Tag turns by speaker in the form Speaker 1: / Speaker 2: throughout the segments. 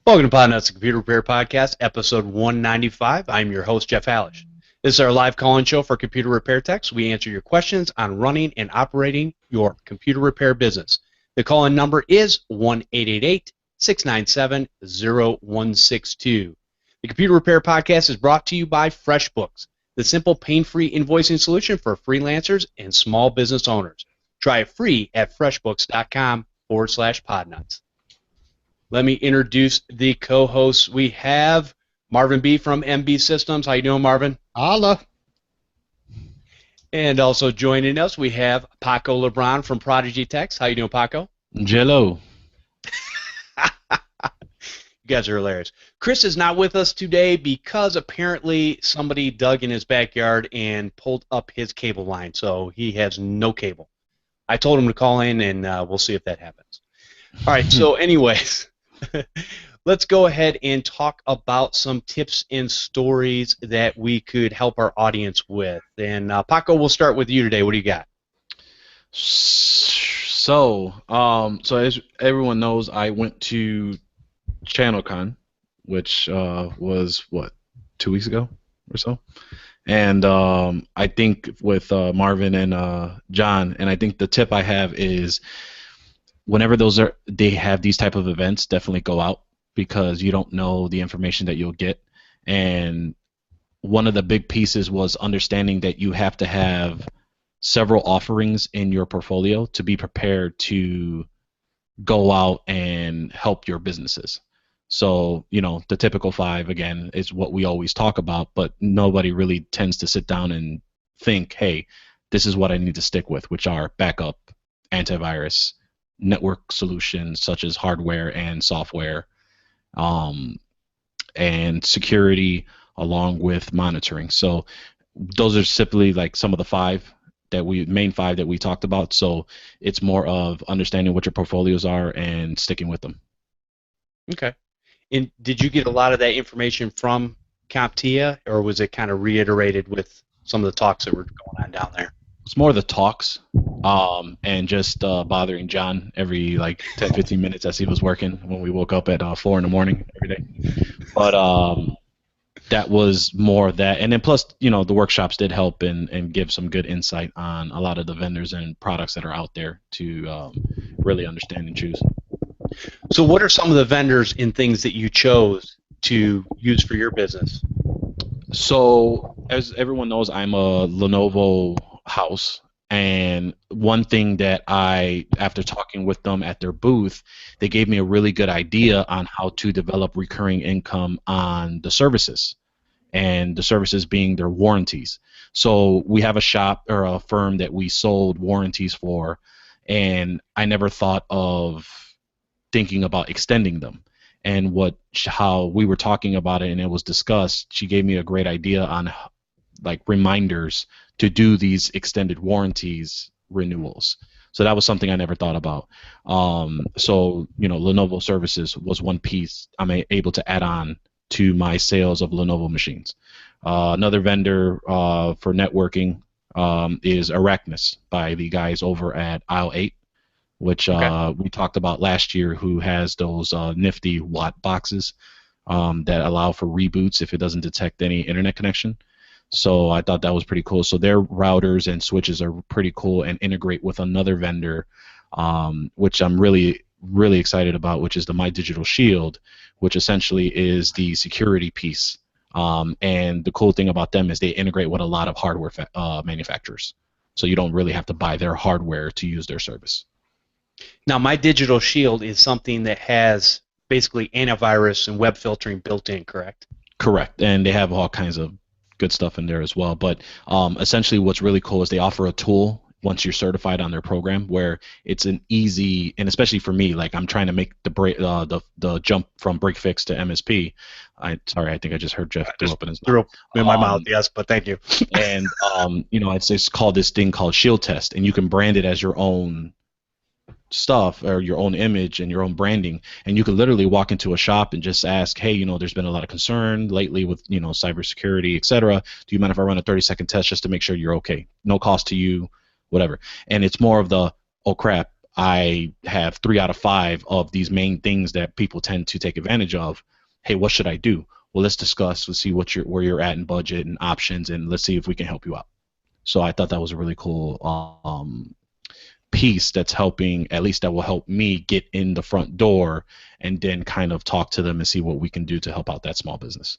Speaker 1: Welcome to Podnutz, the Computer Repair Podcast, episode 195. I'm your host, Jeff Halash. This is our live call-in show for computer repair techs. We answer your questions on running and operating your computer repair business. The call-in number is 1-888-697-0162. The Computer Repair Podcast is brought to you by FreshBooks, the simple pain-free invoicing solution for freelancers and small business owners. Try it free at freshbooks.com/podnuts. Let me introduce the co-hosts. We have Marvin Bee from MB Systems. How you doing, Marvin?
Speaker 2: Holla.
Speaker 1: And also joining us, we have Paco Lebron from ProdigyTeks. How you doing, Paco?
Speaker 3: Jello.
Speaker 1: You guys are hilarious. Chris is not with us today because apparently somebody dug in his backyard and pulled up his cable line, so he has no cable. I told him to call in, and we'll see if that happens. All right, so anyways, let's go ahead and talk about some tips and stories that we could help our audience with. And Paco, we'll start with you today. What do you got?
Speaker 3: So as everyone knows, I went to ChannelCon, which was, 2 weeks ago or so? And I think with Marvin and John, and I think the tip I have is whenever they have these type of events, definitely go out because you don't know the information that you'll get. And one of the big pieces was understanding that you have to have several offerings in your portfolio to be prepared to go out and help your businesses. So, the typical 5, again, is what we always talk about, but nobody really tends to sit down and think, hey, this is what I need to stick with, which are backup, antivirus, network solutions such as hardware and software, and security along with monitoring. So those are simply like some of the main five that we talked about. So it's more of understanding what your portfolios are and sticking with them.
Speaker 1: Okay. And did you get a lot of that information from CompTIA, or was it kind of reiterated with some of the talks that were going on down there?
Speaker 3: It's more the talks, and just bothering John every 10, 15 minutes as he was working when we woke up at 4 in the morning every day. But that was more of that. And then plus, the workshops did help and give some good insight on a lot of the vendors and products that are out there to really understand and choose.
Speaker 1: So what are some of the vendors and things that you chose to use for your business?
Speaker 3: So as everyone knows, I'm a Lenovo house, and one thing that after talking with them at their booth, they gave me a really good idea on how to develop recurring income on the services, and the services being their warranties. So we have a shop or a firm that we sold warranties for, and I never thought of thinking about extending them. And how we were talking about it and it was discussed, she gave me a great idea on reminders to do these extended warranties renewals. So that was something I never thought about. So Lenovo services was one piece I'm able to add on to my sales of Lenovo machines. Another vendor for networking is Arachnus by the guys over at Aisle 8, which we talked about last year, who has those nifty Watt boxes that allow for reboots if it doesn't detect any internet connection. So I thought that was pretty cool. So their routers and switches are pretty cool and integrate with another vendor, which I'm really, really excited about, which is the My Digital Shield, which essentially is the security piece. And the cool thing about them is they integrate with a lot of hardware manufacturers. So you don't really have to buy their hardware to use their service.
Speaker 1: Now, My Digital Shield is something that has basically antivirus and web filtering built in, correct?
Speaker 3: Correct. And they have all kinds of good stuff in there as well. But essentially what's really cool is they offer a tool once you're certified on their program where it's an easy, and especially for me, I'm trying to make the jump from break fix to MSP. Sorry, I think I just heard Jeff throw up in his mouth.
Speaker 1: Threw up in my mouth, yes, but thank you.
Speaker 3: And it's called this thing called Shield Test, and you can brand it as your own stuff or your own image and your own branding, and you could literally walk into a shop and just ask, hey, there's been a lot of concern lately with cybersecurity, etc. Do you mind if I run a 30-second test just to make sure you're okay? No cost to you, whatever. And it's more of the, oh crap, I have 3 out of 5 of these main things that people tend to take advantage of. Hey, what should I do? Well, let's discuss. Let's see where you're at in budget and options, and let's see if we can help you out. So I thought that was a really cool piece that's helping, at least that will help me get in the front door and then kind of talk to them and see what we can do to help out that small business.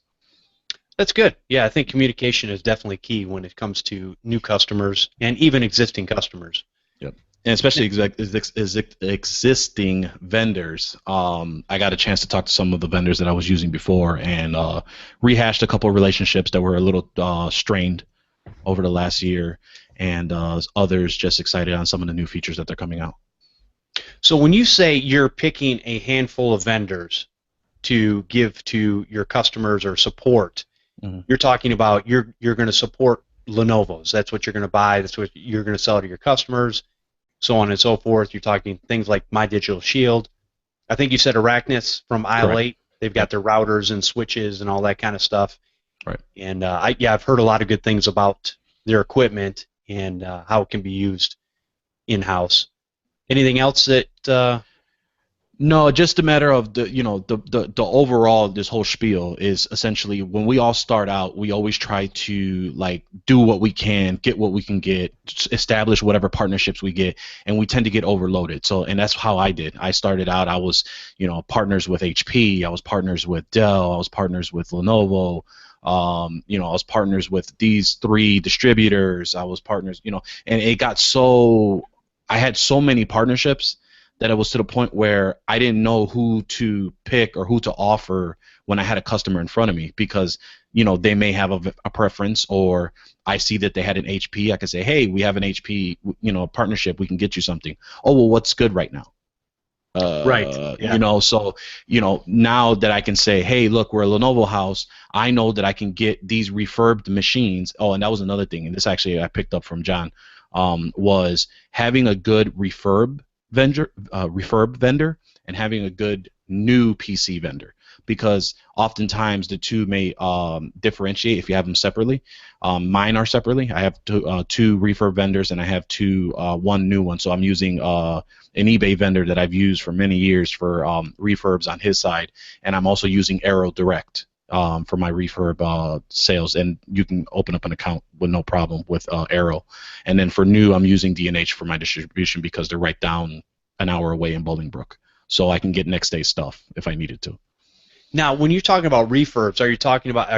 Speaker 1: That's good. Yeah, I think communication is definitely key when it comes to new customers and even existing customers.
Speaker 3: Yep. And especially existing vendors. I got a chance to talk to some of the vendors that I was using before and rehashed a couple of relationships that were a little strained over the last year, and others just excited on some of the new features that they're coming out.
Speaker 1: So when you say you're picking a handful of vendors to give to your customers or support, you're talking about you're going to support Lenovo's. That's what you're going to buy. That's what you're going to sell to your customers, so on and so forth. You're talking things like My Digital Shield. I think you said Arachnus from Aisle 8. They've got their routers and switches and all that kind of stuff.
Speaker 3: Right.
Speaker 1: And I've heard a lot of good things about their equipment and how it can be used in-house. Anything else that?
Speaker 3: No, just a matter of the overall, this whole spiel is essentially when we all start out, we always try to like do what we can, get what we can get, establish whatever partnerships we get, and we tend to get overloaded. So, and that's how I did. I started out, I was partners with HP, I was partners with Dell, I was partners with Lenovo. I was partners with these 3 distributors. I was partners, and it got so, I had so many partnerships that it was to the point where I didn't know who to pick or who to offer when I had a customer in front of me, because they may have a preference, or I see that they had an HP. I can say, hey, we have an HP partnership, we can get you something. Oh, well, what's good right now?
Speaker 1: Right. Yeah.
Speaker 3: So now that I can say, hey, look, we're a Lenovo house, I know that I can get these refurbed machines. Oh, and that was another thing, and this actually I picked up from John, was having a good refurb vendor and having a good new PC vendor, because oftentimes the two may differentiate if you have them separately. Mine are separately. I have two refurb vendors, and I have one new one. So I'm using an eBay vendor that I've used for many years for refurbs on his side, and I'm also using Arrow Direct for my refurb sales, and you can open up an account with no problem with Arrow. And then for new, I'm using D&H for my distribution because they're right down an hour away in Bolingbrook, so I can get next day stuff if I needed to.
Speaker 1: Now, when you're talking about refurbs, are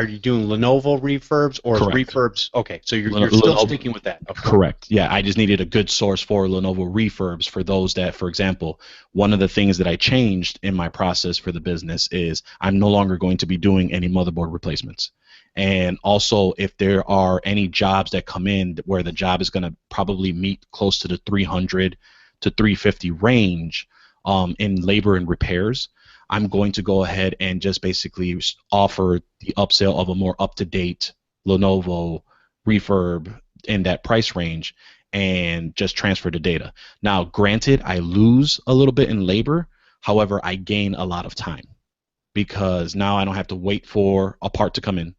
Speaker 1: you doing Lenovo refurbs or refurbs? Okay, so you're still sticking with that. Okay.
Speaker 3: Correct. Yeah, I just needed a good source for Lenovo refurbs for those that, for example, one of the things that I changed in my process for the business is I'm no longer going to be doing any motherboard replacements. And also, if there are any jobs that come in where the job is going to probably meet close to the 300 to 350 range in labor and repairs, I'm going to go ahead and just basically offer the upsell of a more up-to-date Lenovo refurb in that price range and just transfer the data. Now, granted, I lose a little bit in labor. However, I gain a lot of time because now I don't have to wait for a part to come in.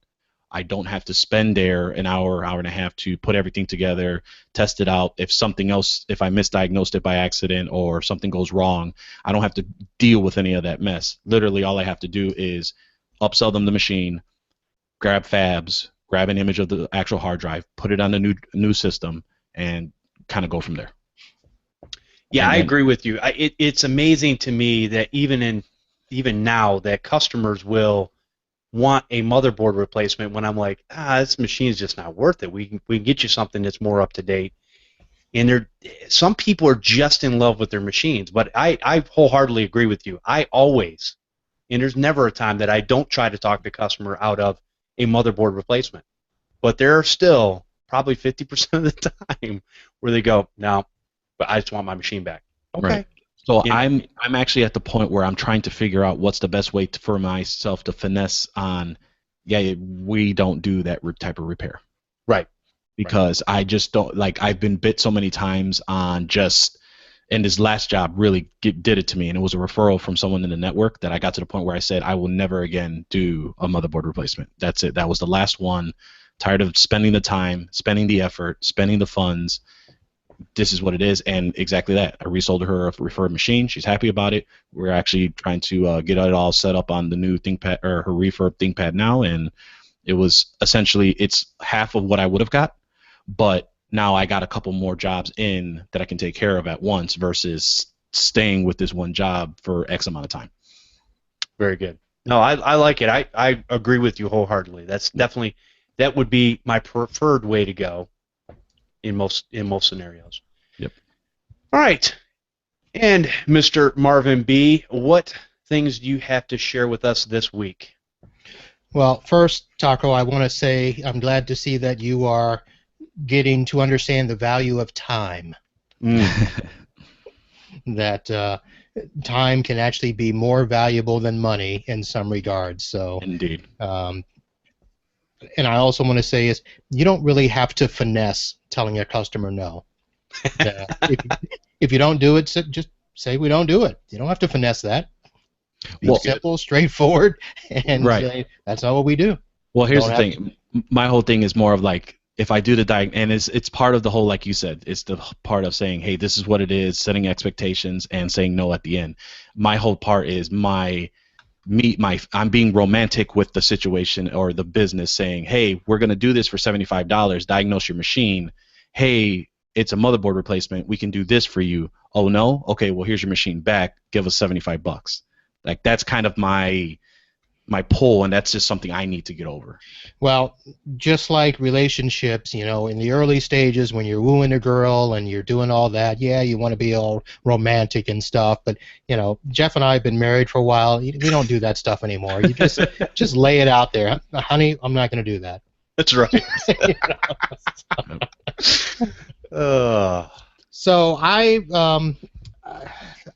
Speaker 3: I don't have to spend there an hour, hour and a half to put everything together, test it out. If something else, if I misdiagnosed it by accident or something goes wrong, I don't have to deal with any of that mess. Literally, all I have to do is upsell them the machine, grab fabs, grab an image of the actual hard drive, put it on the new system, and kind of go from there.
Speaker 1: Yeah, I agree with you. It's amazing to me that even now that customers will want a motherboard replacement when I'm like, this machine's just not worth it. We can get you something that's more up to date. And some people are just in love with their machines, but I wholeheartedly agree with you. I always, and there's never a time that I don't try to talk the customer out of a motherboard replacement. But there are still probably 50% of the time where they go, no, but I just want my machine back. Okay.
Speaker 3: Right. So I'm actually at the point where I'm trying to figure out what's the best way for myself to finesse on, we don't do that type of repair.
Speaker 1: Right.
Speaker 3: Because I just don't, like, I've been bit so many times on just, and this last job really did it to me, and it was a referral from someone in the network that I got to the point where I said, I will never again do a motherboard replacement. That's it. That was the last one. Tired of spending the time, spending the effort, spending the funds. this is what it is, and exactly that. I resold her a referred machine. She's happy about it. We're actually trying to get it all set up on the new ThinkPad, or her refurb ThinkPad now, and it was essentially, it's half of what I would have got, but now I got a couple more jobs in that I can take care of at once versus staying with this one job for X amount of time.
Speaker 1: Very good. No, I like it. I agree with you wholeheartedly. That's definitely, that would be my preferred way to go in most scenarios.
Speaker 3: Yep.
Speaker 1: All right. And Mr. Marvin Bee, what things do you have to share with us this week?
Speaker 2: Well, first, Taco, I want to say I'm glad to see that you are getting to understand the value of time. That time can actually be more valuable than money in some regards. So,
Speaker 3: Indeed.
Speaker 2: And I also want to say is you don't really have to finesse telling a customer no. If you don't do it, just say we don't do it. You don't have to finesse that. Be simple, straightforward, and say, that's not what we do.
Speaker 3: Well, here's the thing. My whole thing is more of like, if I do the and it's part of the whole, like you said, it's the part of saying, hey, this is what it is, setting expectations, and saying no at the end. My whole part is I'm being romantic with the situation or the business, saying, hey, we're going to do this for $75, diagnose your machine. Hey, it's a motherboard replacement. We can do this for you. Oh, no? Okay, well, here's your machine back. Give us $75. Like, that's kind of my pull, and that's just something I need to get over.
Speaker 2: Well, just like relationships, you know, in the early stages when you're wooing a girl and you're doing all that, yeah, you want to be all romantic and stuff, but, you know, Jeff and I have been married for a while. We don't do that stuff anymore. You just lay it out there. Honey, I'm not going to do that.
Speaker 1: That's right.
Speaker 2: So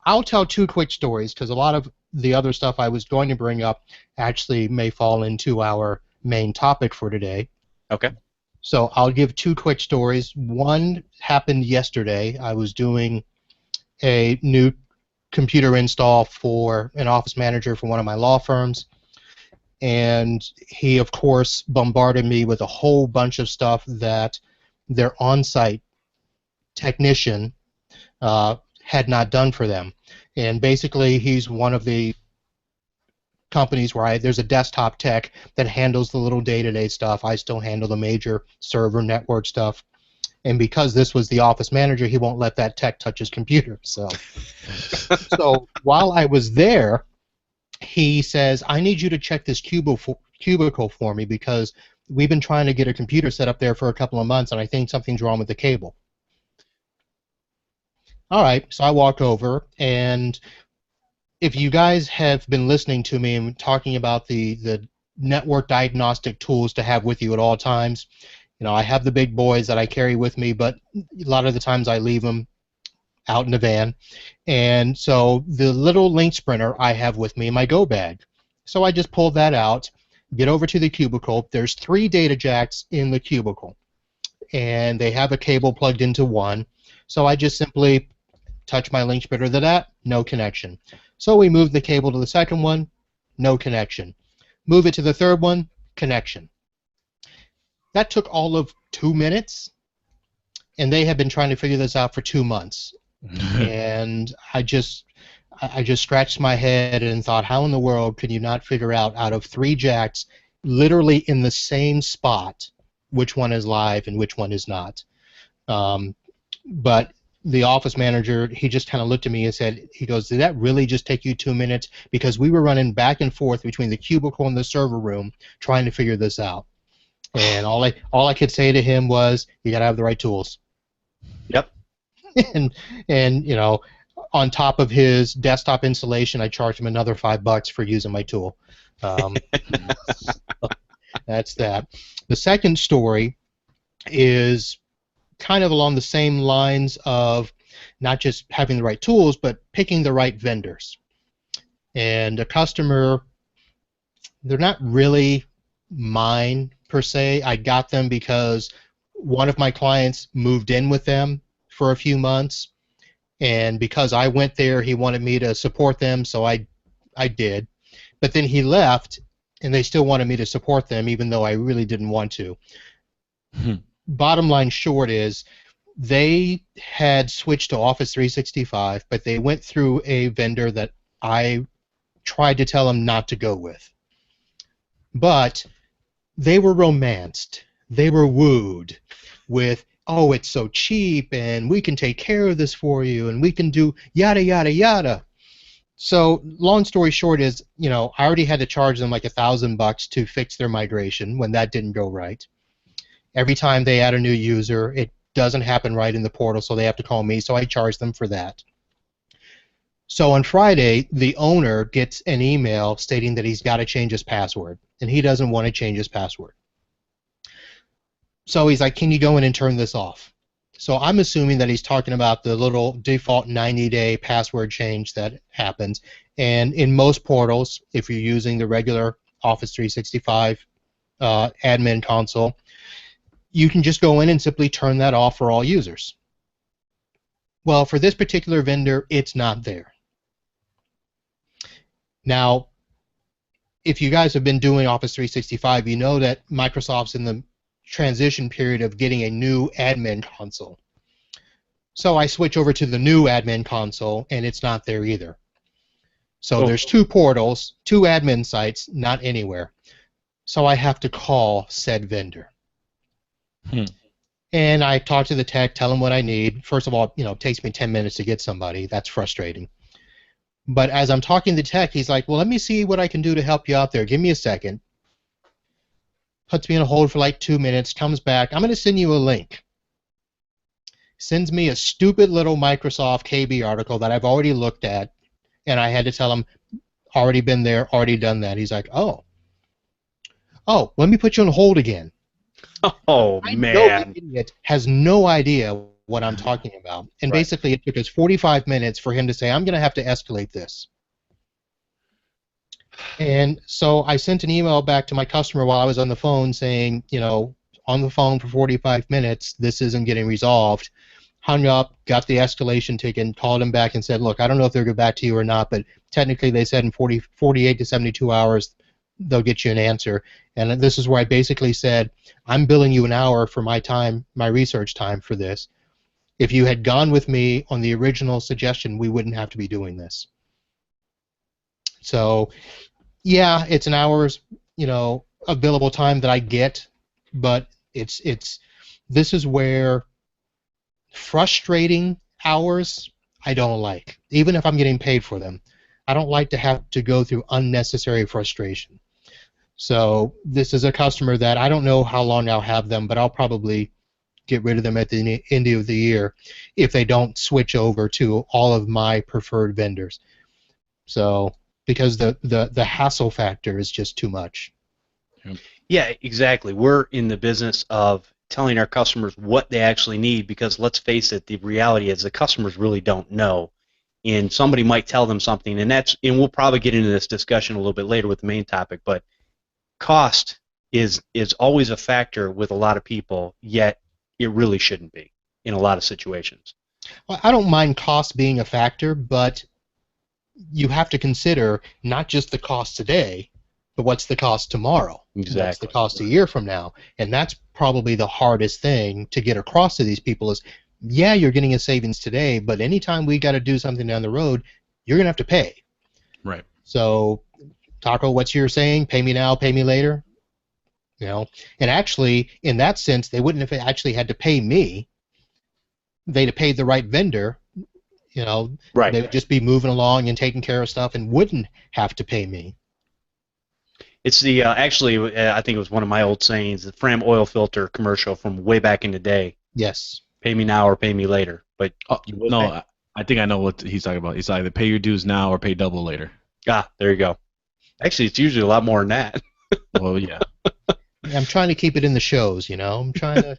Speaker 2: I'll tell two quick stories because a lot of the other stuff I was going to bring up actually may fall into our main topic for today.
Speaker 1: Okay.
Speaker 2: So I'll give two quick stories. One happened yesterday. I was doing a new computer install for an office manager for one of my law firms, and he, of course, bombarded me with a whole bunch of stuff that their on-site technician had not done for them. And basically, he's one of the companies where there's a desktop tech that handles the little day-to-day stuff. I still handle the major server network stuff. And because this was the office manager, he won't let that tech touch his computer. So while I was there, he says, I need you to check this cubicle for me because we've been trying to get a computer set up there for a couple of months, and I think something's wrong with the cable. All right, so I walk over, and if you guys have been listening to me and talking about the network diagnostic tools to have with you at all times, you know, I have the big boys that I carry with me, but a lot of the times I leave them out in the van. And so the little link sprinter I have with me in my go bag. So I just pull that out, get over to the cubicle. There's 3 data jacks in the cubicle, and they have a cable plugged into one. So I just simply touch my link splitter to that, no connection. So we move the cable to the second one, no connection. Move it to the third one, connection. That took all of 2 minutes, and they have been trying to figure this out for 2 months. And I just scratched my head and thought, how in the world could you not figure out of 3 jacks, literally in the same spot, which one is live and which one is not? But the office manager, he just kind of looked at me and said, he goes, did that really just take you 2 minutes? Because we were running back and forth between the cubicle and the server room trying to figure this out. And all I could say to him was, you got to have the right tools.
Speaker 1: Yep.
Speaker 2: and you know, on top of his desktop installation, I charged him another $5 for using my tool. That's that. The second story is kind of along the same lines of not just having the right tools, but picking the right vendors. And a customer, they're not really mine per se. I got them because one of my clients moved in with them for a few months, and because I went there, he wanted me to support them, so I did. But then he left, and they still wanted me to support them, even though I really didn't want to. Bottom line short is, They had switched to Office 365, but they went through a vendor that I tried to tell them not to go with. But they were romanced. They were wooed with, oh, it's so cheap, and we can take care of this for you, and we can do yada, yada, yada. So long story short is, I already had to charge them like $1,000 to fix their migration when that didn't go right. Every time they add a new user, it doesn't happen right in the portal, so they have to call me, so I charge them for that. So on Friday, the owner gets an email stating that he's got to change his password, and he doesn't want to change his password. So he's like, can you go in and turn this off? So I'm assuming that he's talking about the little default 90-day password change that happens. And in most portals, if you're using the regular Office 365 admin console, you can just go in and simply turn that off for all users. Well, for this particular vendor, it's not there. Now, if you guys have been doing Office 365, you know that Microsoft's in the transition period of getting a new admin console. So I switch over to the new admin console, and it's not there either. So there's two portals, two admin sites, not anywhere. So I have to call said vendor. And I talk to the tech, tell them what I need. First of all, it takes me 10 minutes to get somebody. That's frustrating. But as I'm talking to the tech, he's like, well, let me see what I can do to help you out there. Give me a second. Puts me on hold for like 2 minutes, comes back. I'm going to send you a link. Sends me a stupid little Microsoft KB article that I've already looked at, and I had to tell him, already been there, already done that. He's like, oh, let me put you on hold again.
Speaker 1: Oh,
Speaker 2: I
Speaker 1: man.
Speaker 2: know the idiot has no idea what I'm talking about. And basically it took us 45 minutes for him to say, I'm going to have to escalate this. And so I sent an email back to my customer while I was on the phone saying, on the phone for 45 minutes, this isn't getting resolved. Hung up, got the escalation ticket, called him back and said, look, I don't know if they'll get back to you or not, but technically they said in 48 to 72 hours they'll get you an answer. And this is where I basically said, I'm billing you an hour for my time, my research time for this. If you had gone with me on the original suggestion, we wouldn't have to be doing this. So, yeah, it's an hour's, available time that I get, but this is where frustrating hours I don't like, even if I'm getting paid for them. I don't like to have to go through unnecessary frustration. So this is a customer that I don't know how long I'll have them, but I'll probably get rid of them at the end of the year if they don't switch over to all of my preferred vendors. So because the hassle factor is just too much.
Speaker 1: Yeah, exactly. We're in the business of telling our customers what they actually need because let's face it, the reality is the customers really don't know. And somebody might tell them something, and we'll probably get into this discussion a little bit later with the main topic, but cost is always a factor with a lot of people, yet it really shouldn't be in a lot of situations.
Speaker 2: Well, I don't mind cost being a factor, but you have to consider not just the cost today, but what's the cost tomorrow?
Speaker 1: Exactly.
Speaker 2: What's the cost a year from now? And that's probably the hardest thing to get across to these people is, yeah, you're getting a savings today, but anytime we got to do something down the road, you're going to have to pay.
Speaker 3: Right.
Speaker 2: So, Taco, what's your saying? Pay me now, pay me later? And actually, in that sense, they wouldn't have actually had to pay me. They'd have paid the right vendor.
Speaker 1: Right.
Speaker 2: They would just be moving along and taking care of stuff and wouldn't have to pay me.
Speaker 1: It's the actually, I think it was one of my old sayings, the Fram oil filter commercial from way back in the day.
Speaker 2: Yes.
Speaker 1: Pay me now or pay me later. But
Speaker 3: no, I think I know what he's talking about. He's either pay your dues now or pay double later.
Speaker 1: Ah, there you go. Actually, it's usually a lot more than that.
Speaker 3: Well, yeah.
Speaker 2: I'm trying to keep it in the shows, I'm trying to,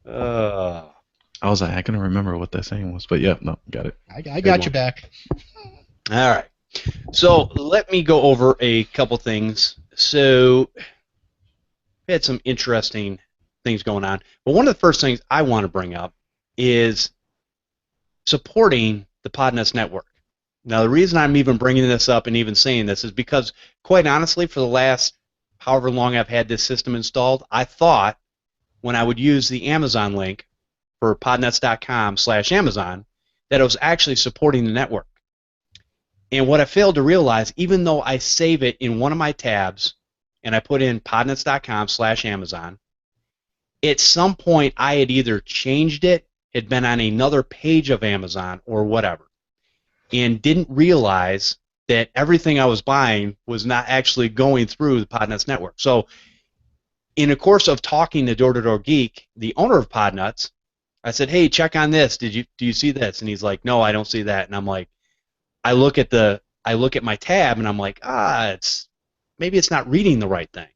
Speaker 3: Right. I was like, I couldn't remember what that saying was, but yeah, no, got it.
Speaker 2: I got you back.
Speaker 1: All right. So let me go over a couple things. So we had some interesting things going on. But one of the first things I want to bring up is supporting the Podnutz network. Now, the reason I'm even bringing this up and even saying this is because, quite honestly, for the last however long I've had this system installed, I thought when I would use the Amazon link for podnutz.com/Amazon that it was actually supporting the network. And what I failed to realize, even though I save it in one of my tabs and I put in podnutz.com/Amazon, at some point I had either changed it, had been on another page of Amazon or whatever, and didn't realize that everything I was buying was not actually going through the Podnutz network. So in the course of talking to Door to Door Geek, the owner of Podnutz, I said, "Hey, check on this. Do you see this?" And he's like, "No, I don't see that." And I'm like, I look at my tab and I'm like, maybe it's not reading the right thing.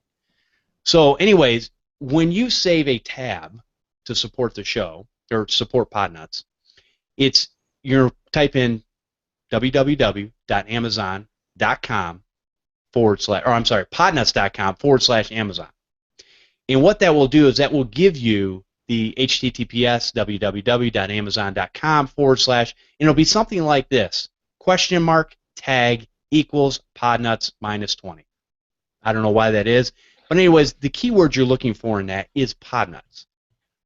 Speaker 1: So anyways, when you save a tab to support the show or support Podnutz, you're type in www.amazon.com podnutz.com/Amazon. And what that will do is that will give you the HTTPS www.amazon.com/ and it'll be something like this: $tag equals Podnutz -20. I don't know why that is, but anyways, the keyword you're looking for in that is Podnutz.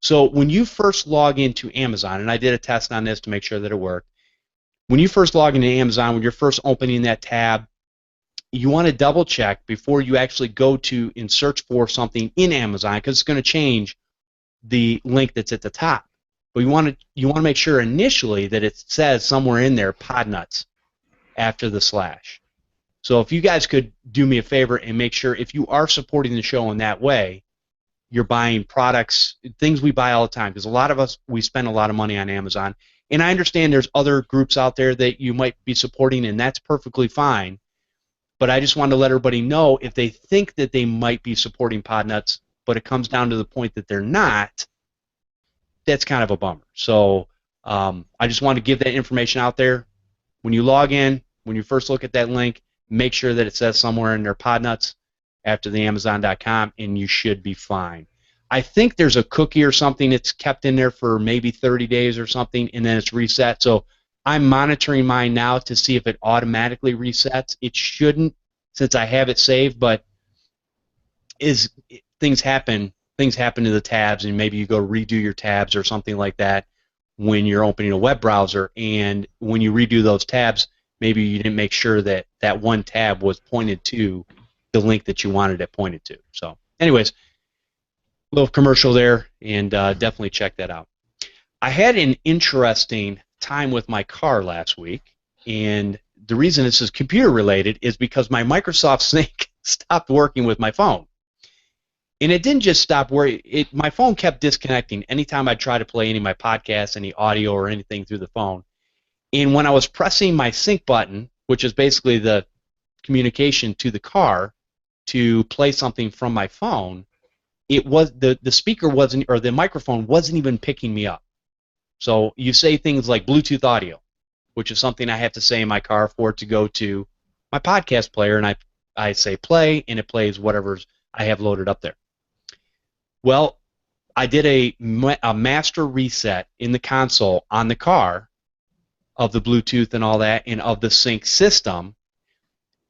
Speaker 1: So when you first log into Amazon, and I did a test on this to make sure that it worked, when you first log into Amazon, when you're first opening that tab, you want to double check before you actually go to and search for something in Amazon, because it's going to change the link that's at the top. But you want to make sure initially that it says somewhere in there Podnutz after the slash. So if you guys could do me a favor and make sure, if you are supporting the show in that way, you're buying products, things we buy all the time, because a lot of us, we spend a lot of money on Amazon. And I understand there's other groups out there that you might be supporting, and that's perfectly fine. But I just wanted to let everybody know, if they think that they might be supporting Podnutz, but it comes down to the point that they're not, that's kind of a bummer. So I just want to give that information out there. When you log in, when you first look at that link, make sure that it says somewhere in there Podnutz after the Amazon.com, and you should be fine. I think there's a cookie or something that's kept in there for maybe 30 days or something, and then it's reset. So I'm monitoring mine now to see if it automatically resets. It shouldn't, since I have it saved, but things happen to the tabs, and maybe you go redo your tabs or something like that when you're opening a web browser, and when you redo those tabs, maybe you didn't make sure that that one tab was pointed to the link that you wanted it pointed to. So anyways, a little commercial there, and definitely check that out. I had an interesting time with my car last week, and the reason this is computer related is because my Microsoft Sync stopped working with my phone. And it didn't just stop working. My phone kept disconnecting anytime I tried to play any of my podcasts, any audio or anything through the phone. And when I was pressing my sync button, which is basically the communication to the car to play something from my phone, it was the speaker wasn't, or the microphone wasn't even picking me up. So you say things like Bluetooth audio, which is something I have to say in my car for it to go to my podcast player, and I say play, and it plays whatever I have loaded up there. Well, I did a master reset in the console on the car of the Bluetooth and all that, and of the sync system,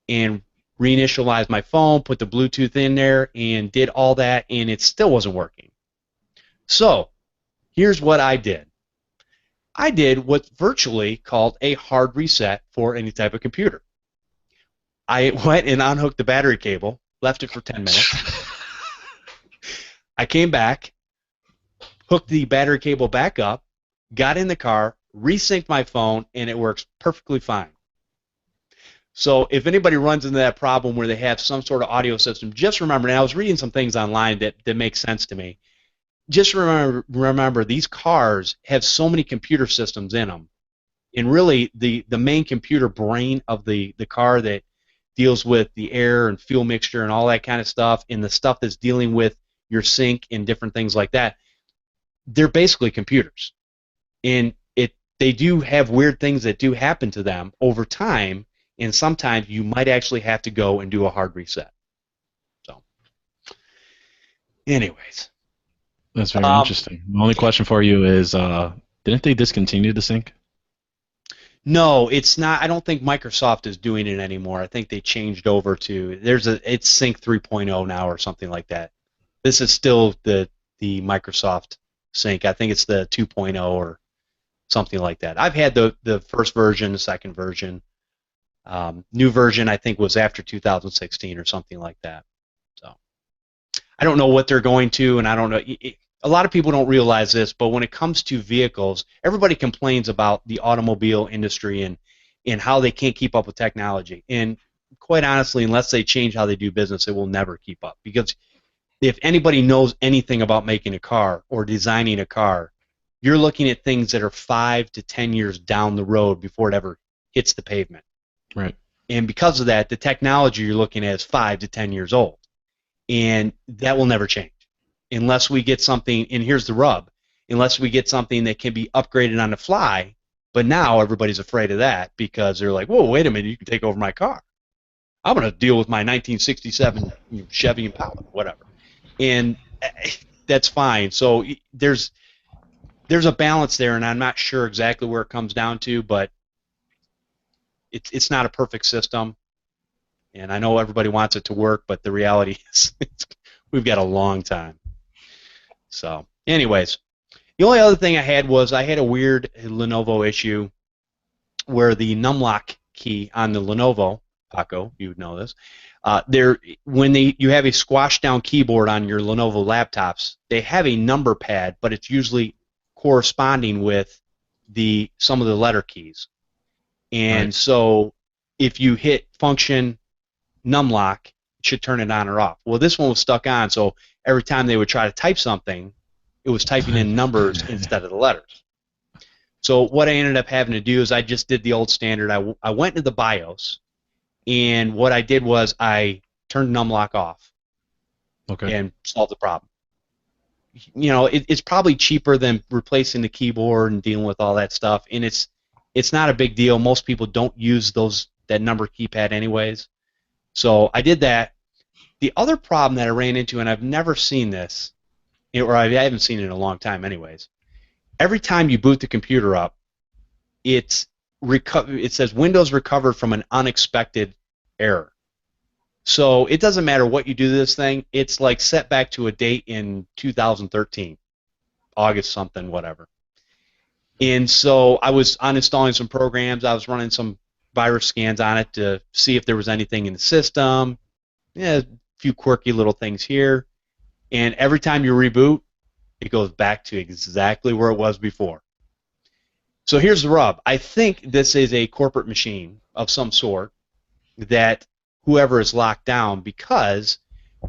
Speaker 1: and reinitialized my phone, put the Bluetooth in there, and did all that, and it still wasn't working. So here's what I did. I did what's virtually called a hard reset for any type of computer. I went and unhooked the battery cable, left it for 10 minutes. I came back, hooked the battery cable back up, got in the car, resynced my phone, and it works perfectly fine. So if anybody runs into that problem where they have some sort of audio system, just remember, and I was reading some things online that make sense to me, just remember these cars have so many computer systems in them. And really the main computer brain of the car that deals with the air and fuel mixture and all that kind of stuff, and the stuff that's dealing with your sync and different things like that, they're basically computers. And they do have weird things that do happen to them over time, and sometimes you might actually have to go and do a hard reset. So, anyways.
Speaker 3: That's very interesting. The only question for you is, didn't they discontinue the sync?
Speaker 1: No, it's not. I don't think Microsoft is doing it anymore. I think they changed over to, it's Sync 3.0 now or something like that. This is still the the Microsoft Sync. I think it's the 2.0 or something like that. I've had the first version, the second version. New version, I think, was after 2016 or something like that. So I don't know what they're going to, and I don't know. A lot of people don't realize this, but when it comes to vehicles, everybody complains about the automobile industry and how they can't keep up with technology. And quite honestly, unless they change how they do business, it will never keep up. Because if anybody knows anything about making a car or designing a car, you're looking at things that are 5 to 10 years down the road before it ever hits the pavement.
Speaker 3: Right.
Speaker 1: And because of that, the technology you're looking at is 5 to 10 years old. And that will never change unless we get something, and here's the rub, unless we get something that can be upgraded on the fly. But now everybody's afraid of that because they're like, whoa, wait a minute, you can take over my car. I'm going to deal with my 1967 Chevy Impala, whatever. And that's fine. So there's a balance there, and I'm not sure exactly where it comes down to, but it's not a perfect system. And I know everybody wants it to work, but the reality is we've got a long time. So, anyways, the only other thing I had was I had a weird Lenovo issue where the numlock key on the Lenovo, Paco, you would know this, you have a squashed down keyboard on your Lenovo laptops, they have a number pad, but it's usually corresponding with some of the letter keys. And
Speaker 3: right.
Speaker 1: So if you hit function numlock, it should turn it on or off. Well, this one was stuck on, so every time they would try to type something, it was typing in numbers instead of the letters. So what I ended up having to do is I just did the old standard. I went into the BIOS, and what I did was I turned numlock off.
Speaker 3: Okay.
Speaker 1: And solved the problem. You know, it's probably cheaper than replacing the keyboard and dealing with all that stuff, and it's not a big deal. Most people don't use that number keypad anyways. So I did that. The other problem that I ran into, and I've never seen this, or I haven't seen it in a long time anyways, every time you boot the computer up, it says Windows recovered from an unexpected error. So it doesn't matter what you do to this thing, it's like set back to a date in 2013, August something, whatever. And so I was uninstalling some programs, I was running some virus scans on it to see if there was anything in the system, a few quirky little things here, and every time you reboot, it goes back to exactly where it was before. So here's the rub. I think this is a corporate machine of some sort that whoever is locked down, because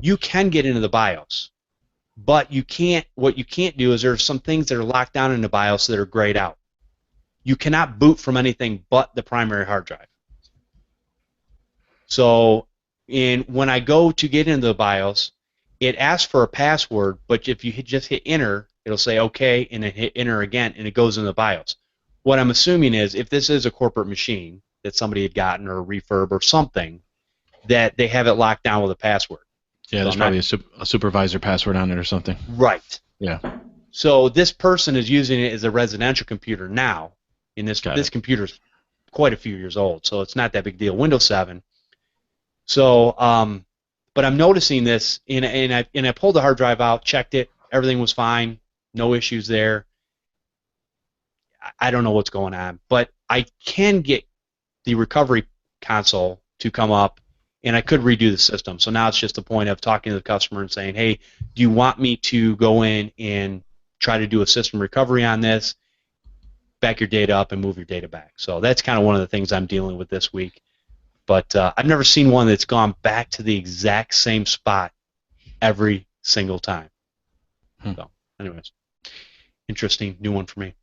Speaker 1: you can get into the BIOS, but what you can't do is there's some things that are locked down in the BIOS that are grayed out. You cannot boot from anything but the primary hard drive. So when I go to get into the BIOS, it asks for a password, but if you just hit enter, it'll say OK, and then hit enter again, and it goes in the BIOS. What I'm assuming is if this is a corporate machine that somebody had gotten, or a refurb or something, that they have it locked down with a password.
Speaker 3: Yeah,
Speaker 1: so
Speaker 3: there's probably a supervisor password on it or something.
Speaker 1: Right.
Speaker 3: Yeah.
Speaker 1: So this person is using it as a residential computer now, and this computer's quite a few years old, so it's not that big deal. Windows 7. So, but I'm noticing this, and I pulled the hard drive out, checked it, everything was fine, no issues there. I don't know what's going on, but I can get the recovery console to come up, and I could redo the system. So now it's just a point of talking to the customer and saying, hey, do you want me to go in and try to do a system recovery on this, back your data up, and move your data back? So that's kind of one of the things I'm dealing with this week. But I've never seen one that's gone back to the exact same spot every single time. So, anyways, interesting, new one for me.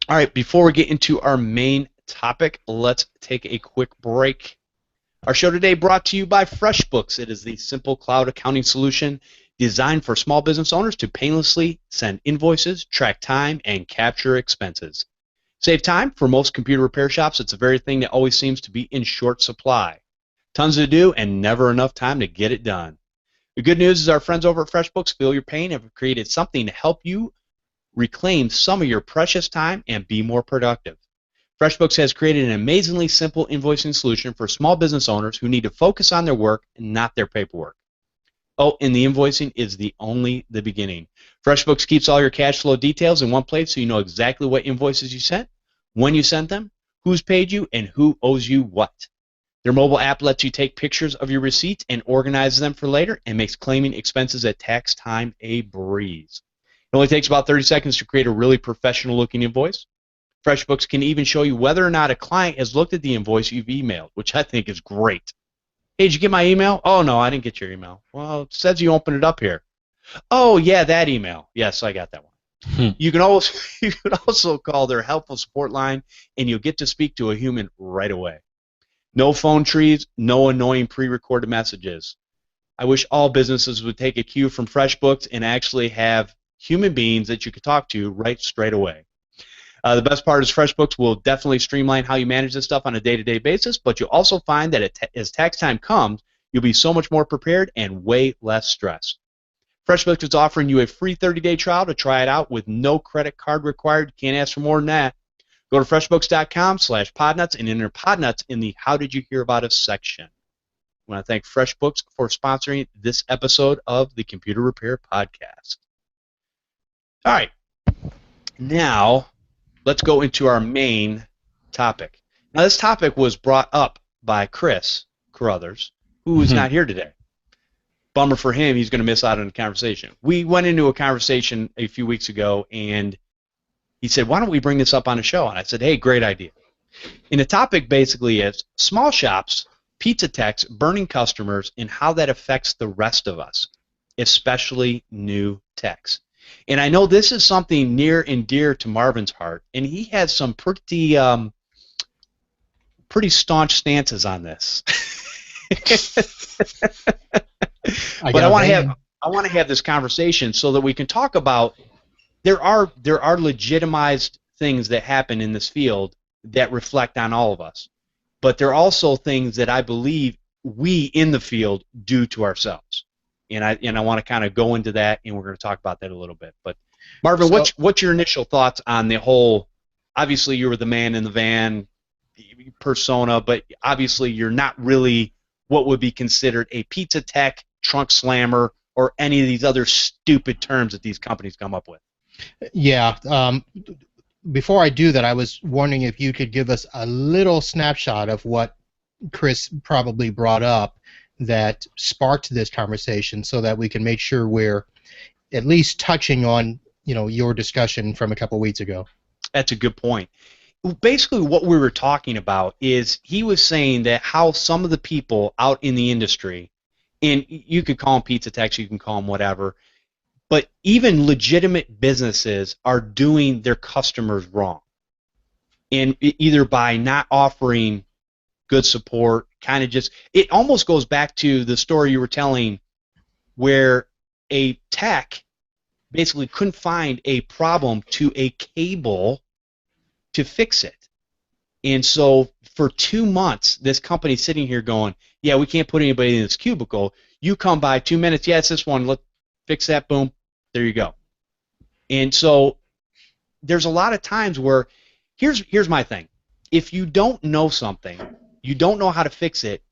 Speaker 1: All right, before we get into our main topic, let's take a quick break. Our show today brought to you by FreshBooks. It is the simple cloud accounting solution designed for small business owners to painlessly send invoices, track time, and capture expenses. Save time. For most computer repair shops, it's the very thing that always seems to be in short supply. Tons to do and never enough time to get it done. The good news is our friends over at FreshBooks feel your pain and have created something to help you reclaim some of your precious time and be more productive. FreshBooks has created an amazingly simple invoicing solution for small business owners who need to focus on their work and not their paperwork. Oh, and the invoicing is only the beginning. FreshBooks keeps all your cash flow details in one place so you know exactly what invoices you sent, when you sent them, who's paid you, and who owes you what. Their mobile app lets you take pictures of your receipts and organize them for later and makes claiming expenses at tax time a breeze. It only takes about 30 seconds to create a really professional-looking invoice. FreshBooks can even show you whether or not a client has looked at the invoice you've emailed, which I think is great. Hey, did you get my email? Oh, no, I didn't get your email. Well, it says you opened it up here. Oh, yeah, that email. Yes, I got that one. You can also call their helpful support line, and you'll get to speak to a human right away. No phone trees, no annoying pre-recorded messages. I wish all businesses would take a cue from FreshBooks and actually have human beings that you could talk to right straight away. The best part is FreshBooks will definitely streamline how you manage this stuff on a day-to-day basis, but you'll also find that as tax time comes, you'll be so much more prepared and way less stressed. FreshBooks is offering you a free 30-day trial to try it out with no credit card required. You can't ask for more than that. Go to freshbooks.com/podnuts and enter Podnuts in the How Did You Hear About Us section. I want to thank FreshBooks for sponsoring this episode of the Computer Repair Podcast. All right. Now, let's go into our main topic. Now, this topic was brought up by Chris Carruthers, who is not here today. Bummer for him, he's going to miss out on the conversation. We went into a conversation a few weeks ago, and he said, why don't we bring this up on a show? And I said, hey, great idea. And the topic basically is small shops, pizza techs, burning customers, and how that affects the rest of us, especially new techs. And I know this is something near and dear to Marvin's heart, and he has some pretty staunch stances on this. But I want to have this conversation so that we can talk about there are legitimized things that happen in this field that reflect on all of us, but there are also things that I believe we in the field do to ourselves. And I want to kind of go into that, and we're going to talk about that a little bit. But Marvin, what's your initial thoughts on the whole? Obviously, you were the man in the van persona, but obviously you're not really what would be considered a pizza tech, trunk slammer, or any of these other stupid terms that these companies come up with.
Speaker 2: Yeah. Before I do that, I was wondering if you could give us a little snapshot of what Chris probably brought up that sparked this conversation, so that we can make sure we're at least touching on, your discussion from a couple weeks ago.
Speaker 1: That's a good point. Basically, what we were talking about is he was saying that how some of the people out in the industry, and you could call them pizza techs, you can call them whatever, but even legitimate businesses are doing their customers wrong, and either by not offering good support, kind of just, it almost goes back to the story you were telling where a tech basically couldn't find a problem to a cable to fix it. And so for 2 months, this company's sitting here going, yeah, we can't put anybody in this cubicle. You come by 2 minutes, yeah, it's this one, let's fix that, boom, there you go. And so there's a lot of times where, here's my thing. If you don't know something, you don't know how to fix it,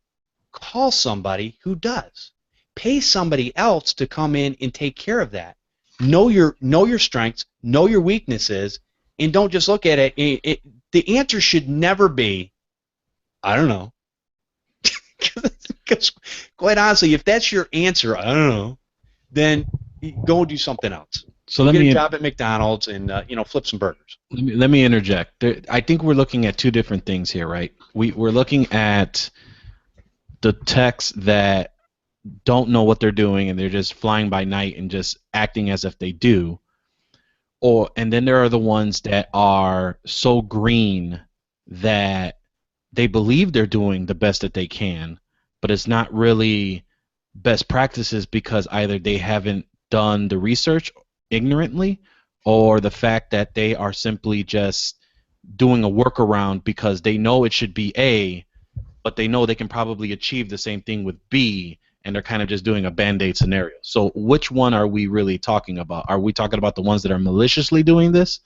Speaker 1: call somebody who does. Pay somebody else to come in and take care of that. Know your strengths, know your weaknesses, and don't just look at it. The answer should never be, I don't know. Because quite honestly, if that's your answer, I don't know, then go do something else.
Speaker 3: So
Speaker 1: get a job at McDonald's and flip some burgers.
Speaker 3: Let me interject. I think we're looking at two different things here, right? We're looking at the techs that don't know what they're doing and they're just flying by night and just acting as if they do. And then there are the ones that are so green that they believe they're doing the best that they can, but it's not really best practices because either they haven't done the research ignorantly, or the fact that they are simply just doing a workaround because they know it should be A, but they know they can probably achieve the same thing with B, and they're kind of just doing a Band-Aid scenario. So which one are we really talking about? Are we talking about the ones that are maliciously doing this,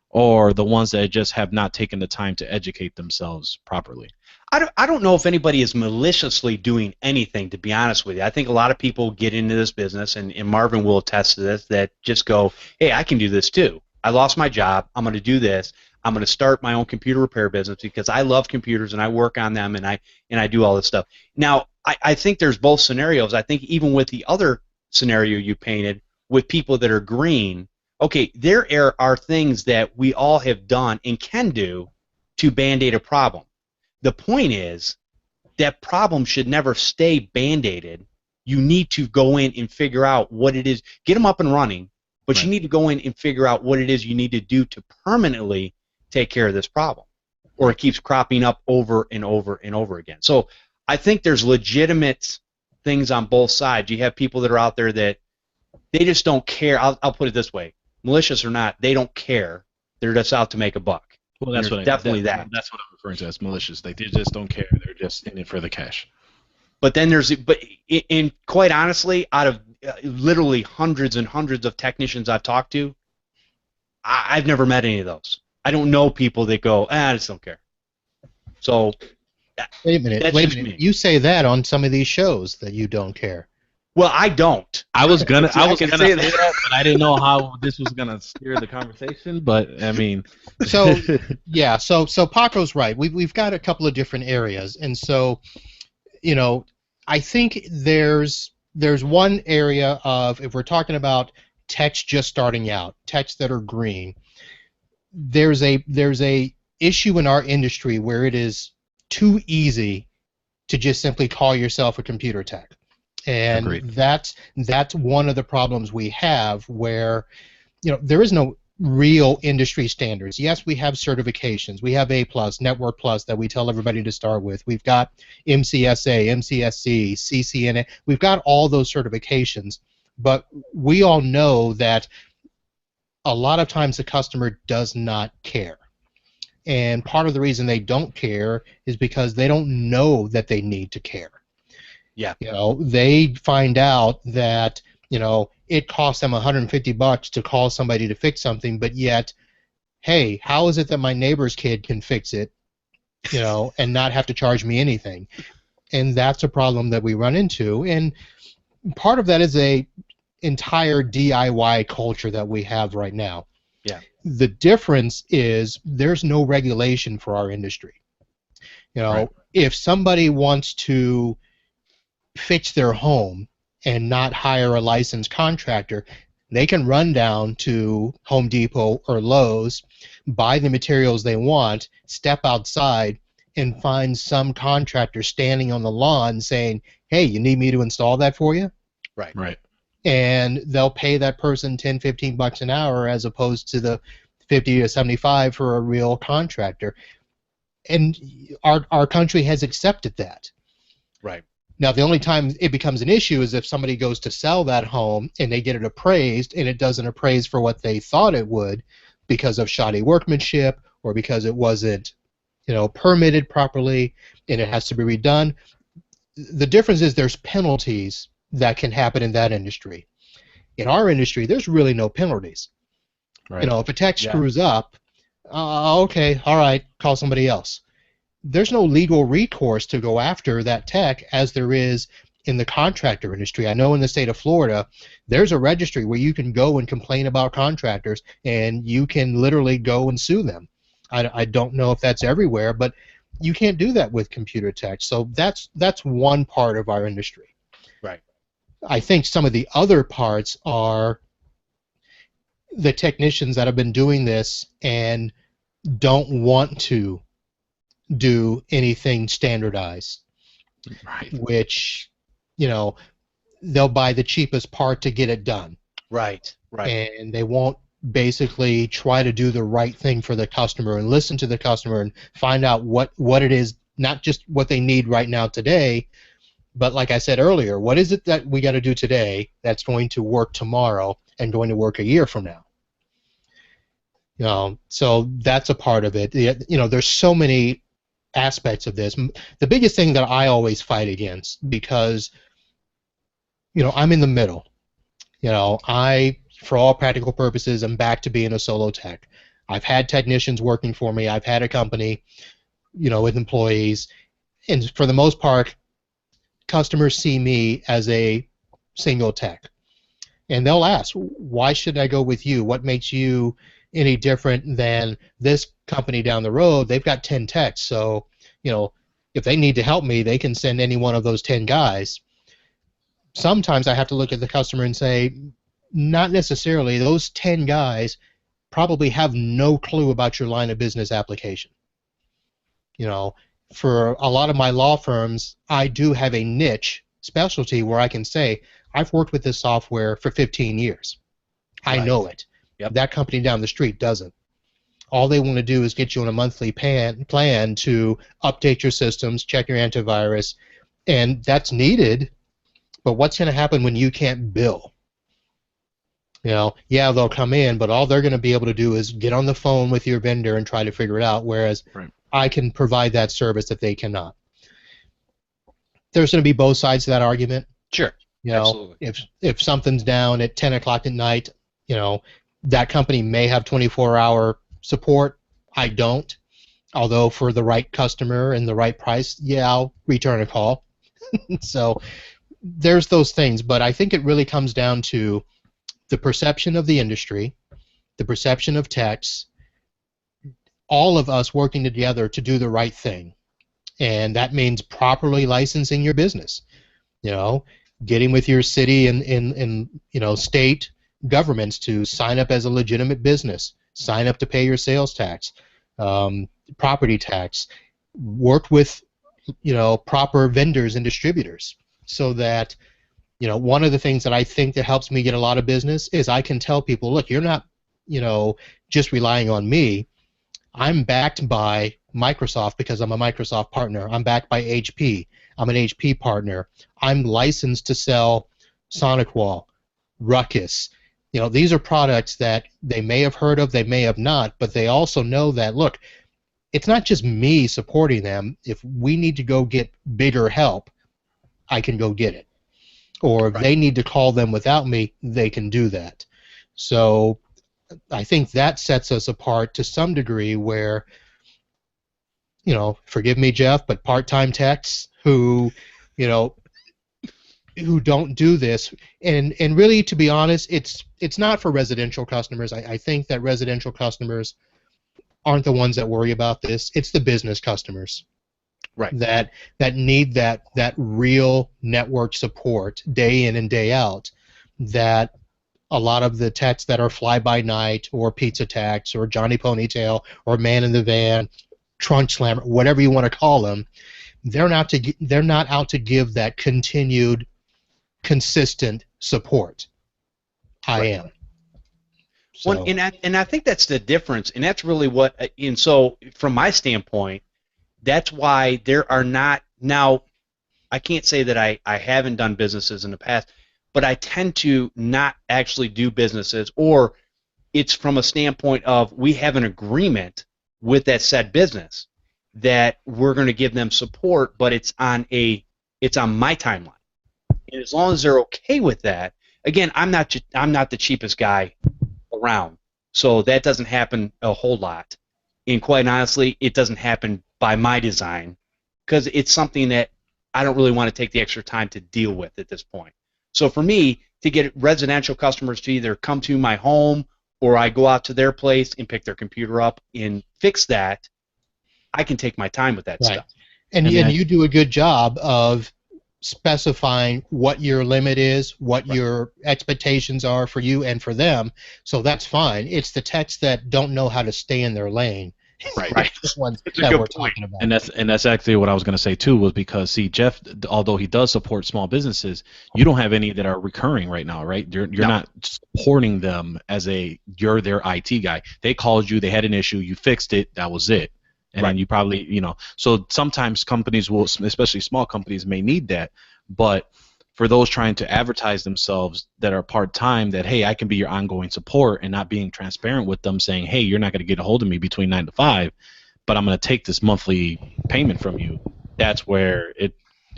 Speaker 3: or the ones that just have not taken the time to educate themselves properly?
Speaker 1: I don't know if anybody is maliciously doing anything, to be honest with you. I think a lot of people get into this business, and Marvin will attest to this, that just go, hey, I can do this too. I lost my job. I'm going to do this. I'm going to start my own computer repair business because I love computers and I work on them and I do all this stuff. Now, I think there's both scenarios. I think even with the other scenario you painted with people that are green, okay, there are things that we all have done and can do to band-aid a problem. The point is that problem should never stay band-aided. You need to go in and figure out what it is. Get them up and running, but
Speaker 3: Right.
Speaker 1: you need to go in and figure out what it is you need to do to permanently take care of this problem, or it keeps cropping up over and over and over again. So I think there's legitimate things on both sides. You have people that are out there that they just don't care. I'll put it this way. Malicious or not, they don't care. They're just out to make a buck.
Speaker 3: Well, that's what
Speaker 1: definitely
Speaker 3: That's what I'm referring to as malicious. They just don't care. They're just in it for the cash.
Speaker 1: But then and quite honestly, out of literally hundreds and hundreds of technicians I've talked to, I've never met any of those. I don't know people that go, I just don't care. So
Speaker 2: Wait a minute.
Speaker 1: that's
Speaker 2: Wait a
Speaker 1: just
Speaker 2: minute.
Speaker 1: me.
Speaker 2: You say that on some of these shows that you don't care.
Speaker 1: Well, I don't.
Speaker 3: I was gonna
Speaker 1: I can say
Speaker 3: say that, but I didn't know how this was gonna steer the conversation. But I mean,
Speaker 2: So yeah, so Paco's right. We've got a couple of different areas, and so I think there's one area of, if we're talking about techs just starting out, techs that are green, there's a issue in our industry where it is too easy to just simply call yourself a computer tech. And
Speaker 3: Agreed.
Speaker 2: that's one of the problems we have, where there is no real industry standards. Yes, we have certifications. We have A+, Network Plus that we tell everybody to start with. We've got MCSA, MCSC, CCNA. We've got all those certifications, but we all know that a lot of times the customer does not care. And part of the reason they don't care is because they don't know that they need to care.
Speaker 1: Yeah.
Speaker 2: They find out that it costs them $150 to call somebody to fix something, but yet, hey, how is it that my neighbor's kid can fix it, and not have to charge me anything? And that's a problem that we run into. And part of that is a entire DIY culture that we have right now.
Speaker 1: Yeah.
Speaker 2: The difference is there's no regulation for our industry.
Speaker 3: Right.
Speaker 2: If somebody wants to fix their home and not hire a licensed contractor, they can run down to Home Depot or Lowe's, buy the materials they want, step outside, and find some contractor standing on the lawn saying, hey, you need me to install that for you?
Speaker 3: Right.
Speaker 2: And they'll pay that person $10, $15 an hour as opposed to the $50 to $75 for a real contractor. And our country has accepted that.
Speaker 1: Right.
Speaker 2: Now, the only time it becomes an issue is if somebody goes to sell that home and they get it appraised and it doesn't appraise for what they thought it would because of shoddy workmanship or because it wasn't, permitted properly and it has to be redone. The difference is there's penalties that can happen in that industry. In our industry, there's really no penalties.
Speaker 3: Right.
Speaker 2: If a tech screws up, okay, all right, call somebody else. There's no legal recourse to go after that tech as there is in the contractor industry. I know in the state of Florida, there's a registry where you can go and complain about contractors, and you can literally go and sue them. I don't know if that's everywhere, but you can't do that with computer tech. So that's one part of our industry.
Speaker 1: Right.
Speaker 2: I think some of the other parts are the technicians that have been doing this and don't want to do anything standardized,
Speaker 3: Right.
Speaker 2: which, they'll buy the cheapest part to get it done.
Speaker 1: Right.
Speaker 2: And they won't basically try to do the right thing for the customer and listen to the customer and find out what it is, not just what they need right now today, but like I said earlier, what is it that we got to do today that's going to work tomorrow and going to work a year from now? So that's a part of it. There's so many aspects of this. The biggest thing that I always fight against, because I'm in the middle. I, for all practical purposes, am back to being a solo tech. I've had technicians working for me. I've had a company, with employees, and for the most part, customers see me as a single tech. And they'll ask, why should I go with you? What makes you any different than this company down the road? They've got 10 techs, so, if they need to help me, they can send any one of those 10 guys. Sometimes I have to look at the customer and say, not necessarily. Those 10 guys probably have no clue about your line of business application. For a lot of my law firms, I do have a niche specialty where I can say, I've worked with this software for 15 years. I know it.
Speaker 1: Yep.
Speaker 2: That company down the street doesn't. All they want to do is get you on a monthly plan to update your systems, check your antivirus, and that's needed, but what's going to happen when you can't bill? Yeah, they'll come in, but all they're going to be able to do is get on the phone with your vendor and try to figure it out, whereas I can provide that service that they cannot. There's going to be both sides to that argument.
Speaker 1: Sure. Absolutely.
Speaker 2: If something's down at 10 o'clock at night, that company may have 24-hour support. I don't. Although for the right customer and the right price, yeah, I'll return a call. So there's those things, but I think it really comes down to the perception of the industry, the perception of techs, all of us working together to do the right thing. And that means properly licensing your business. Getting with your city and state governments to sign up as a legitimate business, sign up to pay your sales tax, property tax, work with proper vendors and distributors, so that one of the things that I think that helps me get a lot of business is I can tell people, look, you're not just relying on me. I'm backed by Microsoft because I'm a Microsoft partner. I'm backed by HP. I'm an HP partner. I'm licensed to sell SonicWall, Ruckus. These are products that they may have heard of, they may have not, but they also know that, look, it's not just me supporting them. If we need to go get bigger help, I can go get it. Or if they need to call them without me, they can do that. So I think that sets us apart to some degree where, forgive me, Jeff, but part-time techs who don't do this, and really, to be honest, it's not for residential customers. I think that residential customers aren't the ones that worry about this. It's the business customers, that need that real network support day in and day out. That a lot of the techs that are fly-by-night or pizza techs or Johnny Ponytail or man in the van, trunk slammer, whatever you want to call them, they're not out to give that continued, consistent support. I am. So.
Speaker 1: Well, and I think that's the difference, and that's really what. And so, from my standpoint, that's why there are not now. I can't say that I haven't done businesses in the past, but I tend to not actually do businesses, or it's from a standpoint of we have an agreement with that said business that we're going to give them support, but it's on my timeline. And as long as they're okay with that, again, I'm not the cheapest guy around, so that doesn't happen a whole lot. And quite honestly, it doesn't happen by my design because it's something that I don't really want to take the extra time to deal with at this point. So for me, to get residential customers to either come to my home or I go out to their place and pick their computer up and fix that, I can take my time with that stuff.
Speaker 2: And you do a good job of specifying what your limit is, what your expectations are for you and for them, so that's fine. It's the techs that don't know how to stay in their lane.
Speaker 1: Right.
Speaker 2: This one that we're talking about.
Speaker 3: And that's actually what I was going to say too, was because see, Jeff, although he does support small businesses, you don't have any that are recurring right now, right? You're not supporting them as you're their IT guy. They called you, they had an issue, you fixed it, that was it. And then you probably, so sometimes companies will, especially small companies, may need that. But for those trying to advertise themselves that are part-time, that, hey, I can be your ongoing support, and not being transparent with them, saying, hey, you're not going to get a hold of me between 9 to 5, but I'm going to take this monthly payment from you, that's where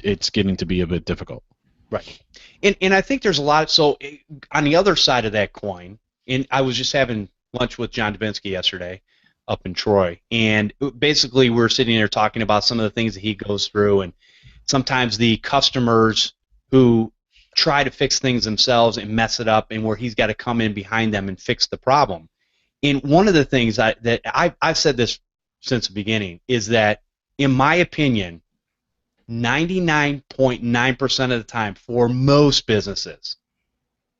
Speaker 3: it's getting to be a bit difficult.
Speaker 1: Right. And I think there's a lot. So on the other side of that coin, and I was just having lunch with John Dubinsky yesterday, up in Troy, and basically we're sitting there talking about some of the things that he goes through, and sometimes the customers who try to fix things themselves and mess it up, and where he's got to come in behind them and fix the problem. And one of the things I've said this since the beginning is that, in my opinion, 99.9% of the time for most businesses,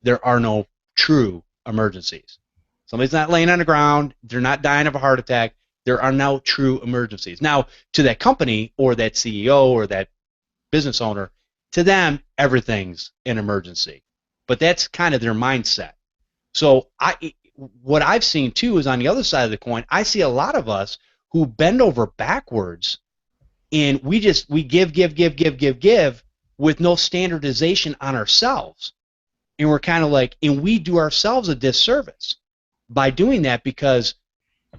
Speaker 1: there are no true emergencies. Somebody's not laying on the ground, they're not dying of a heart attack, there are no true emergencies. Now, to that company or that CEO or that business owner, to them, everything's an emergency. But that's kind of their mindset. So what I've seen too is, on the other side of the coin, I see a lot of us who bend over backwards, and we give with no standardization on ourselves. And we're kind of like, and we do ourselves a disservice by doing that, because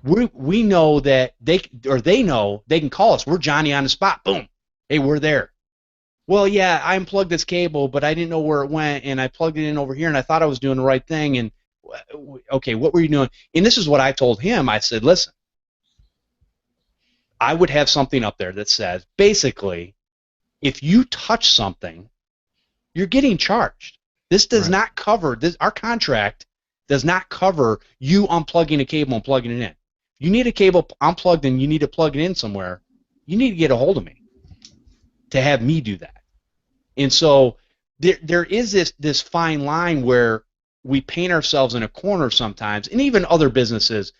Speaker 1: we know that they know they can call us. We're Johnny on the spot. Boom. Hey, we're there. Well, yeah, I unplugged this cable, but I didn't know where it went, and I plugged it in over here, and I thought I was doing the right thing, and okay, what were you doing? And this is what I told him. I said, listen, I would have something up there that says, basically, if you touch something, you're getting charged. This does not cover, our contract does not cover you unplugging a cable and plugging it in. If you need a cable unplugged and you need to plug it in somewhere, you need to get a hold of me to have me do that. And so there is this fine line where we paint ourselves in a corner sometimes, and even other businesses,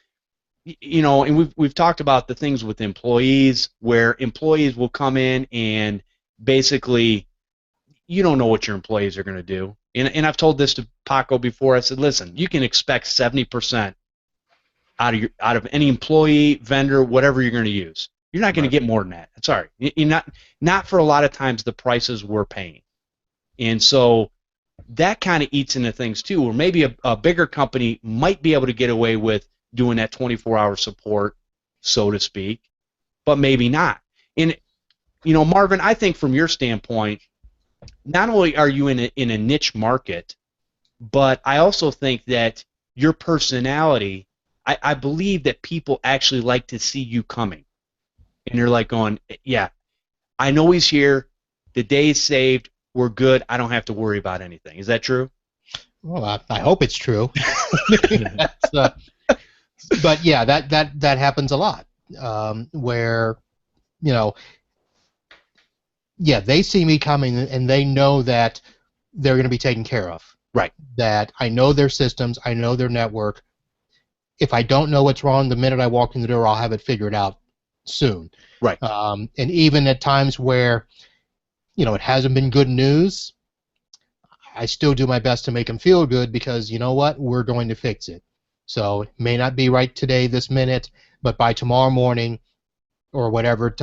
Speaker 1: and we've talked about the things with employees, where employees will come in and basically, you don't know what your employees are going to do. And I've told this to Paco before. I said, listen, you can expect 70% out of any employee, vendor, whatever you're going to use. You're not going to get more than that. Sorry, you're not for a lot of times the prices we're paying. And so that kind of eats into things too, where maybe a bigger company might be able to get away with doing that 24-hour support, so to speak, but maybe not. And Marvin, I think from your standpoint, not only are you in a niche market, but I also think that your personality, I believe that people actually like to see you coming. And they're like going, yeah, I know he's here, the day is saved, we're good, I don't have to worry about anything. Is that true?
Speaker 2: Well, I hope it's true. But yeah, that happens a lot, where, yeah, they see me coming and they know that they're going to be taken care of.
Speaker 1: Right.
Speaker 2: That I know their systems, I know their network. If I don't know what's wrong the minute I walk in the door, I'll have it figured out soon.
Speaker 1: Right.
Speaker 2: And even at times where, it hasn't been good news, I still do my best to make them feel good, because you know what? We're going to fix it. So it may not be right today, this minute, but by tomorrow morning or whatever,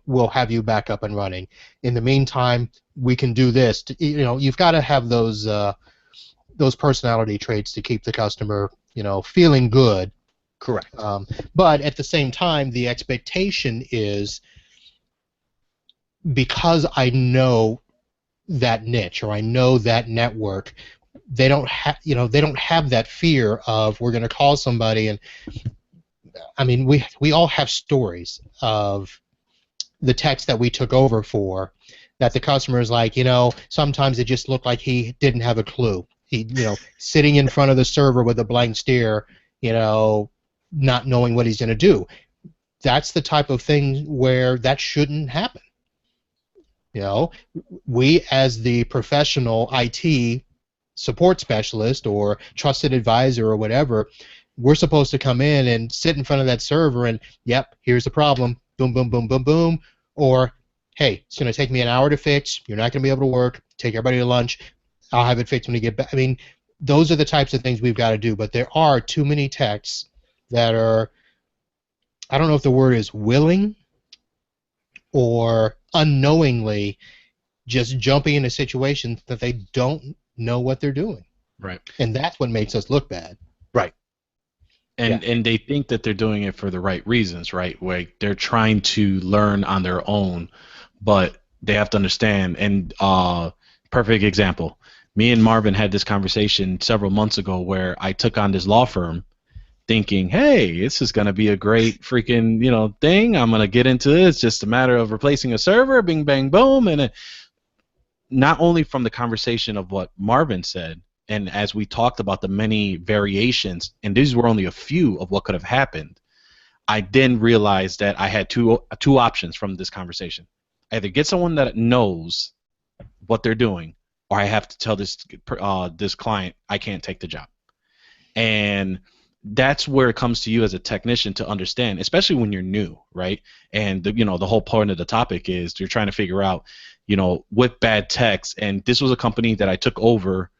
Speaker 2: we'll have you back up and running. In the meantime, we can do this. You've got to have those personality traits to keep the customer, feeling good.
Speaker 1: Correct.
Speaker 2: But at the same time, the expectation is, because I know that niche or I know that network, they don't have that fear of, we're going to call somebody. And I mean, we all have stories of the techs that we took over for, that the customer is like, sometimes it just looked like he didn't have a clue. He, sitting in front of the server with a blank stare, not knowing what he's going to do. That's the type of thing where that shouldn't happen. We as the professional IT support specialist or trusted advisor or whatever, we're supposed to come in and sit in front of that server and, yep, here's the problem, boom, boom, boom, boom, boom, or, hey, it's going to take me an hour to fix, you're not going to be able to work, take everybody to lunch, I'll have it fixed when you get back. I mean, those are the types of things we've got to do, but there are too many techs that are, I don't know if the word is willing or unknowingly just jumping into situations that they don't know what they're doing.
Speaker 3: Right.
Speaker 2: And that's what makes us look bad.
Speaker 1: Right.
Speaker 3: And they think that they're doing it for the right reasons, right? Like they're trying to learn on their own, but they have to understand. And perfect example, me and Marvin had this conversation several months ago where I took on this law firm, thinking, hey, this is going to be a great freaking, thing. I'm going to get into it. It's just a matter of replacing a server, bing, bang, boom. And not only from the conversation of what Marvin said, and as we talked about the many variations, and these were only a few of what could have happened, I then realized that I had two options from this conversation. Either get someone that knows what they're doing, or I have to tell this client I can't take the job. And that's where it comes to you as a technician to understand, especially when you're new, right? And the whole point of the topic is you're trying to figure out, with bad techs. And this was a company that I took over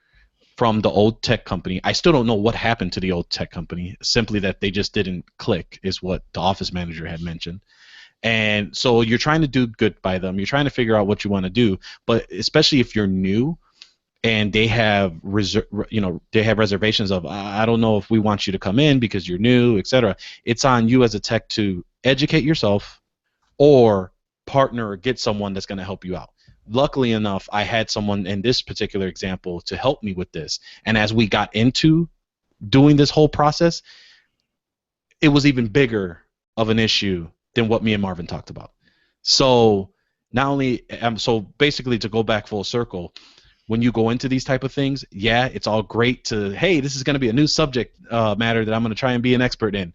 Speaker 3: from the old tech company. I still don't know what happened to the old tech company. Simply that they just didn't click, is what the office manager had mentioned. And so you're trying to do good by them. You're trying to figure out what you want to do. But especially if you're new, and they have reservations of, I don't know if we want you to come in because you're new, etc. It's on you as a tech to educate yourself or partner or get someone that's going to help you out. Luckily enough, I had someone in this particular example to help me with this. And as we got into doing this whole process, it was even bigger of an issue than what me and Marvin talked about. So not only, so basically to go back full circle, when you go into these type of things, yeah, it's all great to, hey, this is going to be a new subject matter that I'm going to try and be an expert in.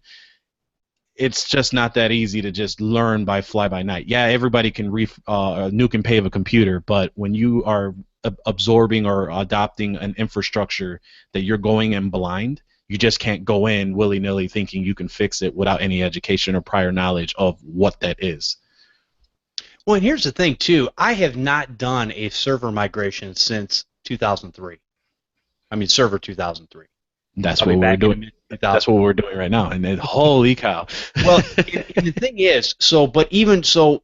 Speaker 3: It's just not that easy to just learn by fly by night. Yeah, everybody can nuke and pave a computer, but when you are absorbing or adopting an infrastructure that you're going in blind, you just can't go in willy-nilly thinking you can fix it without any education or prior knowledge of what that is.
Speaker 1: Well, and here's the thing, too. I have not done a server migration since 2003. I mean, server 2003.
Speaker 3: That's what we're doing. That's what we're doing right now. And then, holy cow.
Speaker 1: Well, and the thing is, but even so,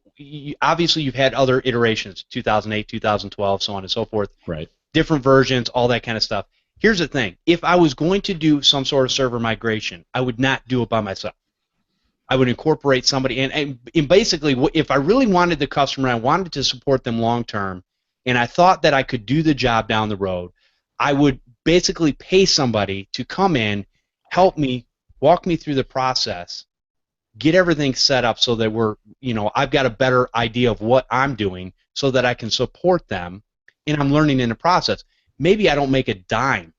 Speaker 1: obviously you've had other iterations, 2008, 2012, so on and so forth.
Speaker 3: Right.
Speaker 1: Different versions, all that kind of stuff. Here's the thing. If I was going to do some sort of server migration, I would not do it by myself. I would incorporate somebody, and basically, if I really wanted the customer, I wanted to support them long term, and I thought that I could do the job down the road, I would basically pay somebody to come in, help me, walk me through the process, get everything set up so that I've got a better idea of what I'm doing, so that I can support them, and I'm learning in the process. Maybe I don't make a dime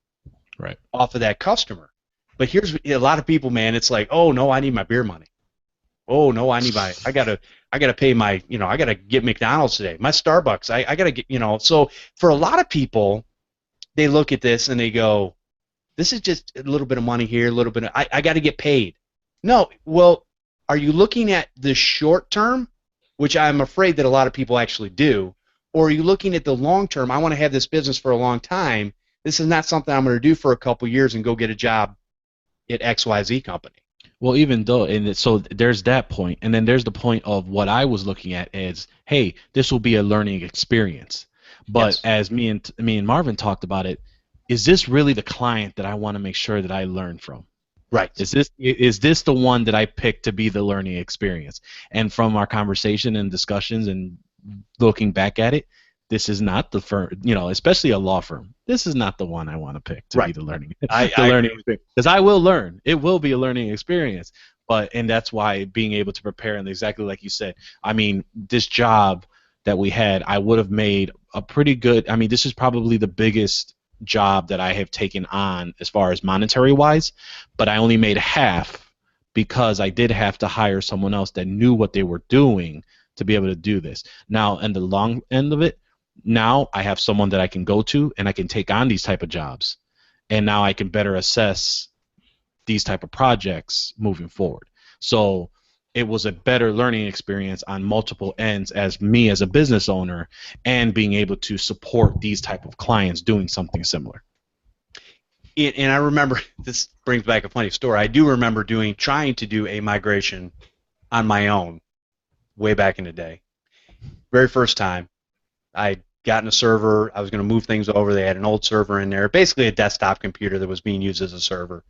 Speaker 1: off of that customer, but here's a lot of people, man. It's like, oh no, I need my beer money. Oh no, I gotta pay my, I gotta get McDonald's today. My Starbucks, I gotta get, So for a lot of people, they look at this and they go, this is just a little bit of money here, a little bit. I got to get paid. No, well, are you looking at the short term, which I'm afraid that a lot of people actually do, or are you looking at the long term? I want to have this business for a long time. This is not something I'm going to do for a couple years and go get a job at XYZ company.
Speaker 3: Well, even though, and so there's that point, and then there's the point of what I was looking at is, hey, this will be a learning experience. But yes, as me and Marvin talked about it, is this really the client that I want to make sure that I learn from?
Speaker 1: Right.
Speaker 3: Is this the one that I picked to be the learning experience? And from our conversation and discussions and looking back at it, this is not the firm, especially a law firm. This is not the one I want to pick to be the learning, learning experience. Because I will learn. It will be a learning experience. And that's why being able to prepare, and exactly like you said, I mean, this job that we had, I would have made a pretty good. I mean, this is probably the biggest job that I have taken on as far as monetary wise, but I only made half because I did have to hire someone else that knew what they were doing to be able to do this. Now, in the long end of it, now I have someone that I can go to and I can take on these type of jobs, and now I can better assess these type of projects moving forward. So it was a better learning experience on multiple ends as me as a business owner, and being able to support these type of clients doing something similar.
Speaker 1: And I remember, this brings back a funny story. I do remember trying to do a migration on my own way back in the day. Very first time, I got in a server. I was going to move things over. They had an old server in there, basically a desktop computer that was being used as a server.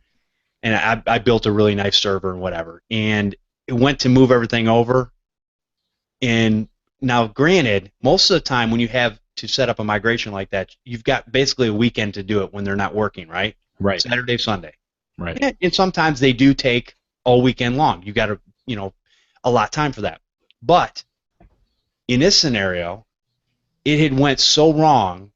Speaker 1: And I built a really nice server and whatever. And it went to move everything over. And now, granted, most of the time when you have to set up a migration like that, you've got basically a weekend to do it when they're not working, right?
Speaker 3: Right.
Speaker 1: Saturday, Sunday.
Speaker 3: Right.
Speaker 1: And sometimes they do take all weekend long. You got to, allot time for that. But in this scenario, it had went so wrong,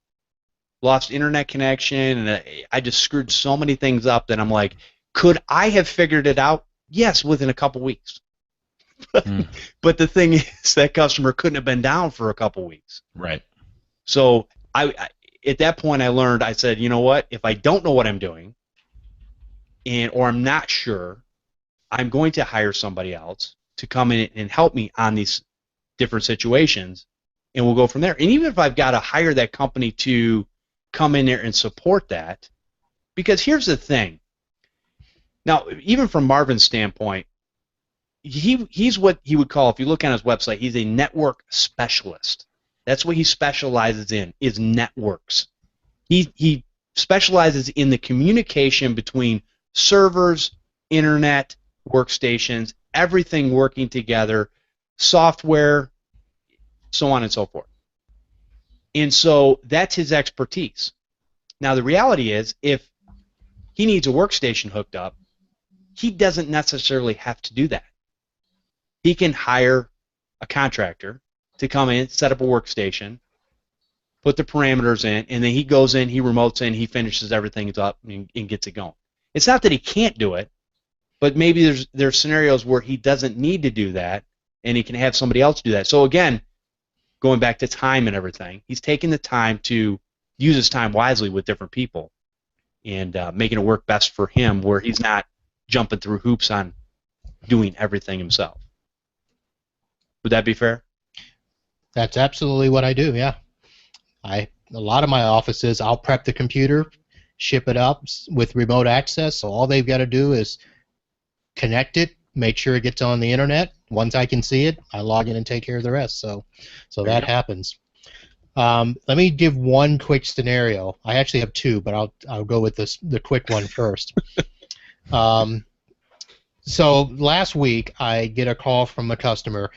Speaker 1: lost internet connection, and I just screwed so many things up that I'm like, could I have figured it out? Yes, within a couple weeks. But the thing is, that customer couldn't have been down for a couple weeks.
Speaker 3: Right.
Speaker 1: So I at that point I learned, I said, you know what, if I don't know what I'm doing or I'm not sure, I'm going to hire somebody else to come in and help me on these different situations, and we'll go from there. And even if I've got to hire that company to come in there and support that, because here's the thing. Now, even from Marvin's standpoint, he's what he would call, if you look on his website, he's a network specialist. That's what he specializes in, is networks. He specializes in the communication between servers, internet, workstations, everything working together, software, so on and so forth. And so that's his expertise. Now the reality is, if he needs a workstation hooked up, he doesn't necessarily have to do that. He can hire a contractor to come in, set up a workstation, put the parameters in, and then he goes in, he remotes in, he finishes everything up and gets it going. It's not that he can't do it, but maybe there's scenarios where he doesn't need to do that, and he can have somebody else do that. So again, going back to time and everything, he's taking the time to use his time wisely with different people and making it work best for him, where he's not jumping through hoops on doing everything himself. Would that be fair?
Speaker 2: That's absolutely what I do, yeah. A lot of my offices, I'll prep the computer, ship it up with remote access, so all they've got to do is connect it, make sure it gets on the internet. Once I can see it, I log in and take care of the rest. So that happens. Let me give one quick scenario. I actually have two, but I'll go with the quick one first. So last week I get a call from a customer.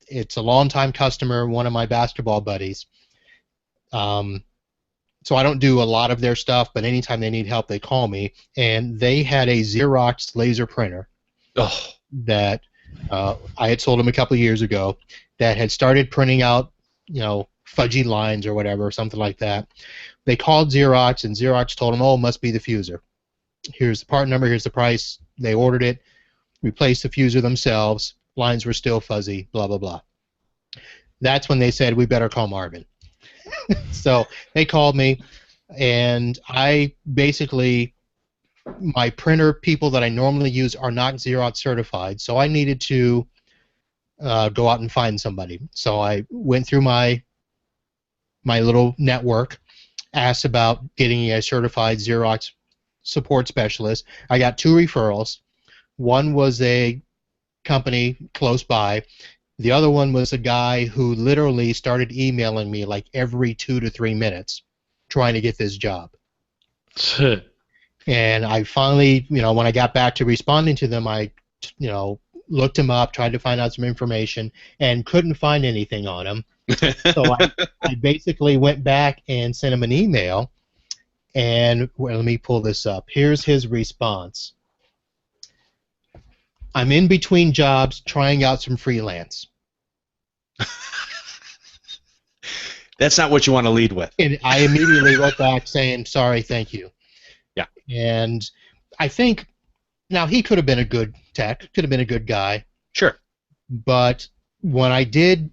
Speaker 2: It's a longtime customer, one of my basketball buddies. So I don't do a lot of their stuff, but anytime they need help, they call me. And they had a Xerox laser printer that I had sold them a couple of years ago that had started printing out, fudgy lines or whatever, something like that. They called Xerox, and Xerox told them, oh, it must be the fuser. Here's the part number, here's the price. They ordered it, replaced the fuser themselves. Lines were still fuzzy, blah, blah, blah. That's when they said, we better call Marvin. So they called me, and I basically, my printer people that I normally use are not Xerox certified, so I needed to go out and find somebody. So I went through my little network, asked about getting a certified Xerox support specialist. I got 2 referrals. One was a company close by. The other one was a guy who literally started emailing me like every 2 to 3 minutes trying to get this job. And I finally, when I got back to responding to them, I, looked him up, tried to find out some information, and couldn't find anything on him. So I basically went back and sent him an email, and let me pull this up. Here's his response. I'm in between jobs trying out some freelance.
Speaker 1: That's not what you want to lead with.
Speaker 2: And I immediately wrote back saying, sorry, thank you.
Speaker 1: Yeah.
Speaker 2: And I think, now he could have been a good tech, could have been a good guy.
Speaker 1: Sure.
Speaker 2: But when I did,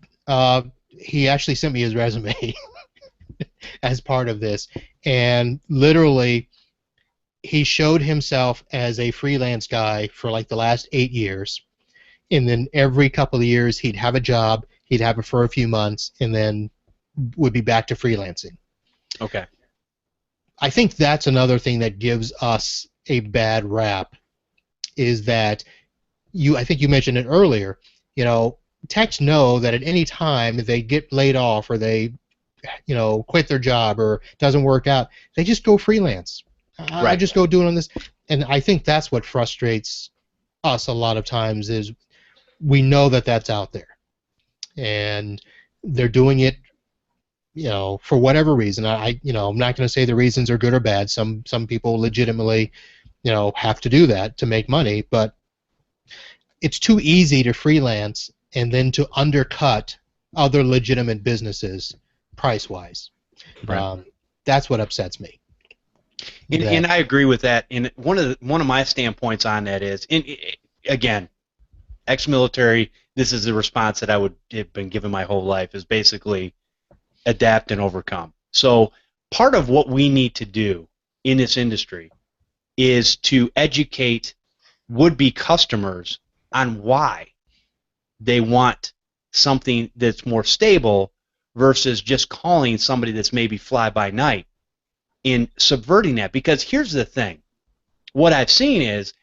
Speaker 2: he actually sent me his resume as part of this. And literally, he showed himself as a freelance guy for like the last 8 years. And then every couple of years, he'd have a job, he'd have it for a few months, and then would be back to freelancing.
Speaker 1: Okay.
Speaker 2: I think that's another thing that gives us a bad rap, is that I think you mentioned it earlier, techs know that at any time if they get laid off or they quit their job or it doesn't work out, they just go freelance. I just go doing on this. And I think that's what frustrates us a lot of times, is we know that that's out there. And they're doing it, for whatever reason. I'm not going to say the reasons are good or bad. Some people legitimately have to do that to make money, but it's too easy to freelance and then to undercut other legitimate businesses price-wise.
Speaker 1: Right.
Speaker 2: That's what upsets me.
Speaker 1: And I agree with that. And one of my standpoints on that is, again, ex-military, this is the response that I would have been given my whole life, is basically adapt and overcome. So part of what we need to do in this industry is to educate would-be customers on why they want something that's more stable versus just calling somebody that's maybe fly-by-night, in subverting that. Because here's the thing. What I've seen is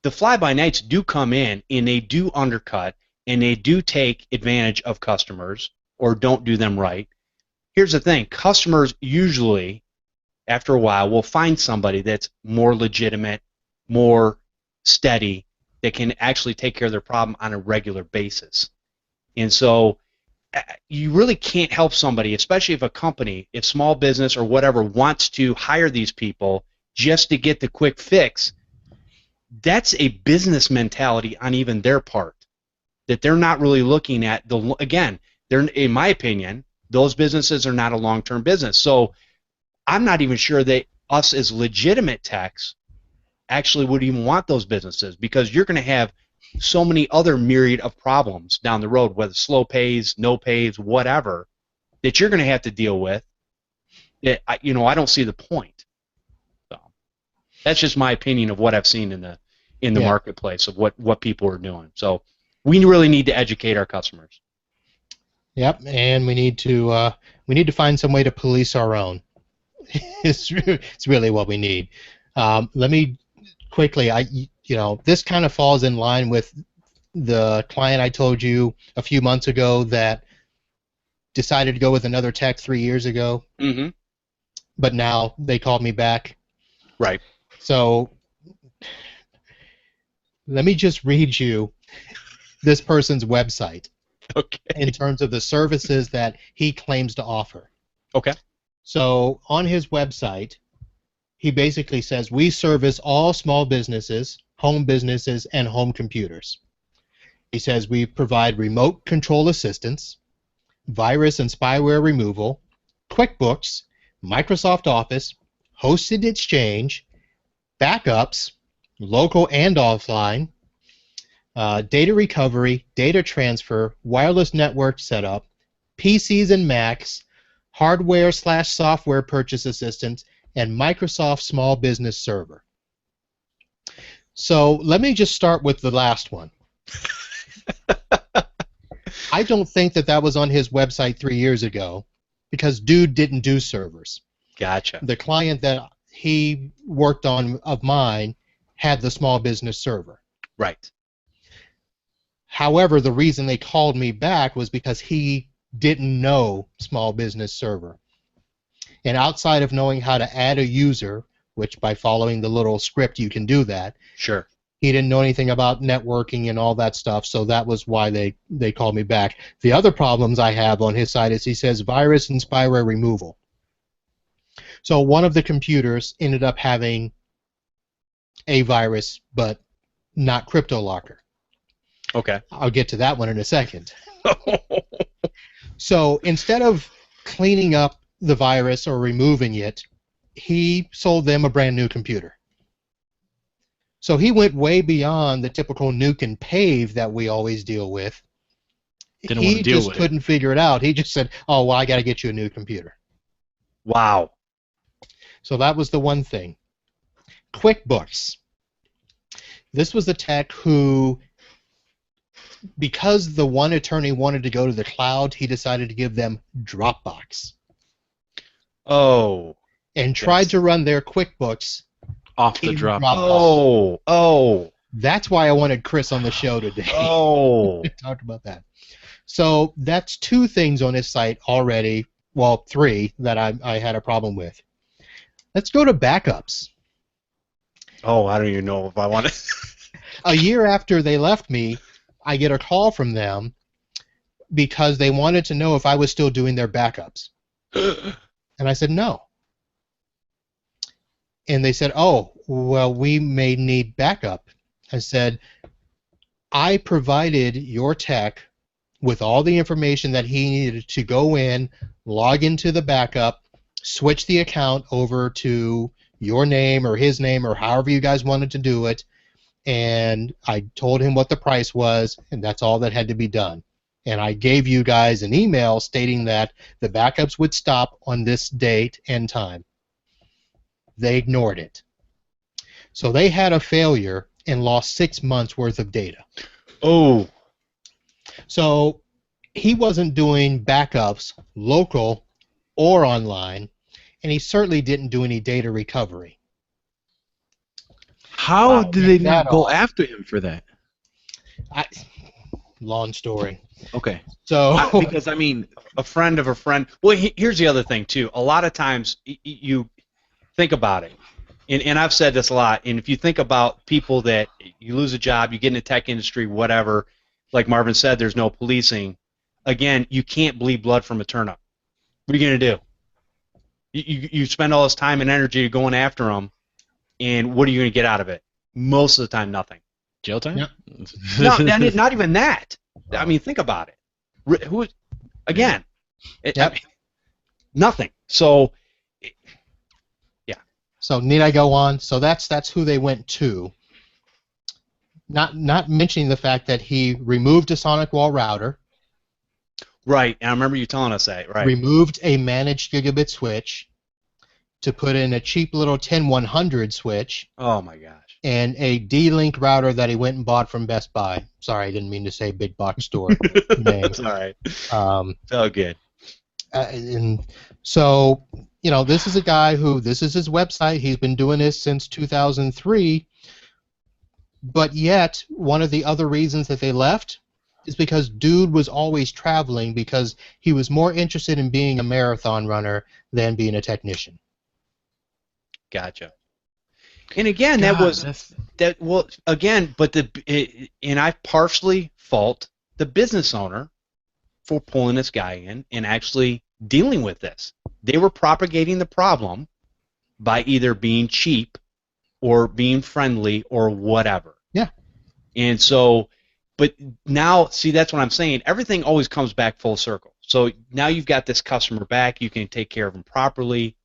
Speaker 1: the fly-by-nights do come in and they do undercut and they do take advantage of customers or don't do them right. Here's the thing. Customers usually, after a while, will find somebody that's more legitimate, more steady, that can actually take care of their problem on a regular basis. And so you really can't help somebody, especially if a company, if small business or whatever wants to hire these people just to get the quick fix. That's a business mentality on even their part, that they're not really looking at again, they're, in my opinion, those businesses are not a long-term business. So I'm not even sure that us as legitimate techs actually would even want those businesses, because you're going to have so many other myriad of problems down the road, whether slow pays, no pays, whatever, that you're going to have to deal with. I don't see the point. So that's just my opinion of what I've seen in the marketplace of what people are doing. So we really need to educate our customers.
Speaker 2: Yep, and we need to find some way to police our own. It's really what we need. Let me quickly, this kind of falls in line with the client I told you a few months ago that decided to go with another tech 3 years ago.
Speaker 1: Mm-hmm.
Speaker 2: But now they called me back.
Speaker 1: Right.
Speaker 2: So let me just read you this person's website.
Speaker 1: Okay.
Speaker 2: In terms of the services that he claims to offer.
Speaker 1: Okay.
Speaker 2: So on his website, he basically says, we service all small businesses, home businesses, and home computers. He says we provide remote control assistance, virus and spyware removal, QuickBooks, Microsoft Office, hosted exchange, backups, local and offline, data recovery, data transfer, wireless network setup, PCs and Macs, hardware/software purchase assistance, and Microsoft Small Business Server. So let me just start with the last one. I don't think that was on his website 3 years ago, because dude didn't do servers.
Speaker 1: Gotcha.
Speaker 2: The client that he worked on of mine had the small business server.
Speaker 1: Right.
Speaker 2: However, the reason they called me back was because he didn't know small business server. And outside of knowing how to add a user, which by following the little script you can do that,
Speaker 1: sure,
Speaker 2: he didn't know anything about networking and all that stuff, so that was why they called me back. The other problems I have on his side is he says virus and spyware removal. So one of the computers ended up having a virus, but not CryptoLocker.
Speaker 1: Okay.
Speaker 2: I'll get to that one in a second. So instead of cleaning up the virus or removing it, he sold them a brand new computer. So he went way beyond the typical nuke and pave that we always deal with. He just couldn't figure it out. He just said, oh, well, I got to get you a new computer.
Speaker 1: Wow.
Speaker 2: So that was the one thing. QuickBooks. This was the tech who, because the one attorney wanted to go to the cloud, he decided to give them Dropbox.
Speaker 1: Oh.
Speaker 2: And tried to run their QuickBooks
Speaker 3: off the
Speaker 2: Dropbox.
Speaker 1: Oh.
Speaker 2: That's why I wanted Chris on the show today.
Speaker 1: Oh.
Speaker 2: To talk about that. So that's two things on his site already, well, three that I had a problem with. Let's go to backups.
Speaker 1: Oh, I don't even know if I want to.
Speaker 2: A year after they left me, I get a call from them because they wanted to know if I was still doing their backups. And I said no. And they said, oh, well, we may need backup. I said, I provided your tech with all the information that he needed to go in, log into the backup, switch the account over to your name or his name or however you guys wanted to do it, and I told him what the price was, and that's all that had to be done. And I gave you guys an email stating that the backups would stop on this date and time. They ignored it. So they had a failure and lost 6 months worth of data.
Speaker 1: Oh.
Speaker 2: So he wasn't doing backups local or online, and he certainly didn't do any data recovery.
Speaker 3: How did they not go after him for that?
Speaker 2: Long story.
Speaker 3: Okay.
Speaker 2: So
Speaker 3: because I mean,
Speaker 1: a friend of a friend. Well, here's the other thing too. A lot of times you think about it, and I've said this a lot. And if you think about people that you lose a job, you get in the tech industry, whatever. Like Marvin said, there's no policing. Again, you can't bleed blood from a turnip. What are you gonna do? You spend all this time and energy going after them, and what are you gonna get out of it? Most of the time, nothing.
Speaker 3: Jail time?
Speaker 2: Yep.
Speaker 1: No, not even that. I mean, think about it. Who? Again,
Speaker 2: Yep.
Speaker 1: I mean, nothing. So, yeah.
Speaker 2: So need I go on? So that's who they went to. Not mentioning the fact that he removed a Sonic Wall router.
Speaker 1: Right, and I remember you telling us that. Right.
Speaker 2: Removed a managed gigabit switch to put in a cheap little 10100 switch.
Speaker 1: Oh my gosh.
Speaker 2: And a D-Link router that he went and bought from Best Buy. Sorry, I didn't mean to say big box store names.
Speaker 1: All right.
Speaker 2: Oh,
Speaker 1: good.
Speaker 2: And so, you know, this is a guy who, this is his website. He's been doing this since 2003. But yet, one of the other reasons that they left is because dude was always traveling because he was more interested in being a marathon runner than being a technician.
Speaker 1: Gotcha. And again, and I partially fault the business owner for pulling this guy in and actually dealing with this. They were propagating the problem by either being cheap or being friendly or whatever.
Speaker 2: Yeah.
Speaker 1: And so, but now, see, that's what I'm saying. Everything always comes back full circle. So now you've got this customer back. You can take care of them properly.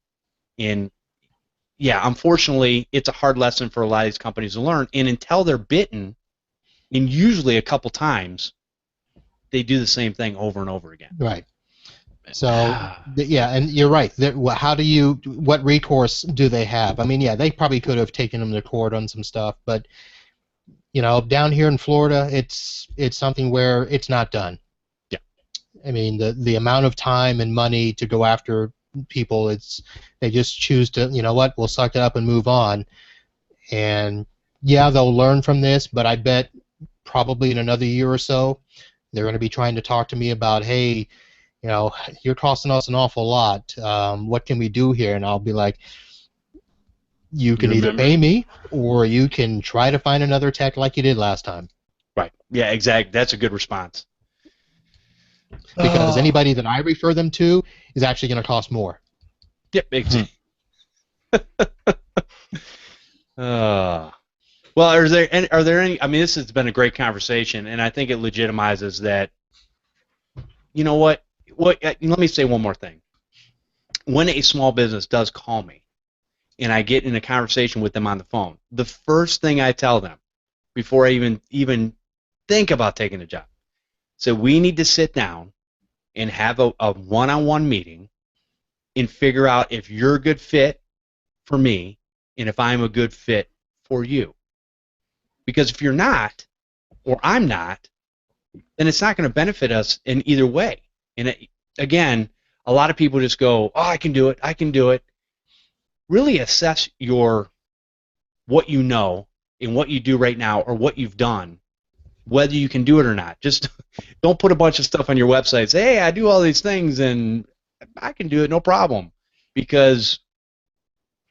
Speaker 1: And yeah, unfortunately, it's a hard lesson for a lot of these companies to learn. And until they're bitten, and usually a couple times, they do the same thing over and over again.
Speaker 2: Right. So, yeah, and you're right. What recourse do they have? I mean, yeah, they probably could have taken them to court on some stuff, but, you know, down here in Florida, it's something where it's not done.
Speaker 1: Yeah.
Speaker 2: I mean, the amount of time and money to go after people, they just choose to, you know what, we'll suck it up and move on. And, yeah, they'll learn from this, but I bet probably in another year or so, they're going to be trying to talk to me about, hey, you know, you're costing us an awful lot. What can we do here? And I'll be like, you can either pay me or you can try to find another tech like you did last time.
Speaker 1: Right. Yeah, exactly. That's a good response.
Speaker 2: Because anybody that I refer them to is actually going to cost more.
Speaker 1: Yep, exactly. Well, are there any? I mean, this has been a great conversation, and I think it legitimizes that. You know what? Let me say one more thing. When a small business does call me, and I get in a conversation with them on the phone, the first thing I tell them, before I even think about taking a job, so we need to sit down and have a one-on-one meeting and figure out if you're a good fit for me and if I'm a good fit for you. Because if you're not, or I'm not, then it's not going to benefit us in either way. And again, a lot of people just go, oh, I can do it. Really assess what you know and what you do right now or what you've done, whether you can do it or not. Just don't put a bunch of stuff on your website. Say, hey, I do all these things and I can do it, no problem, because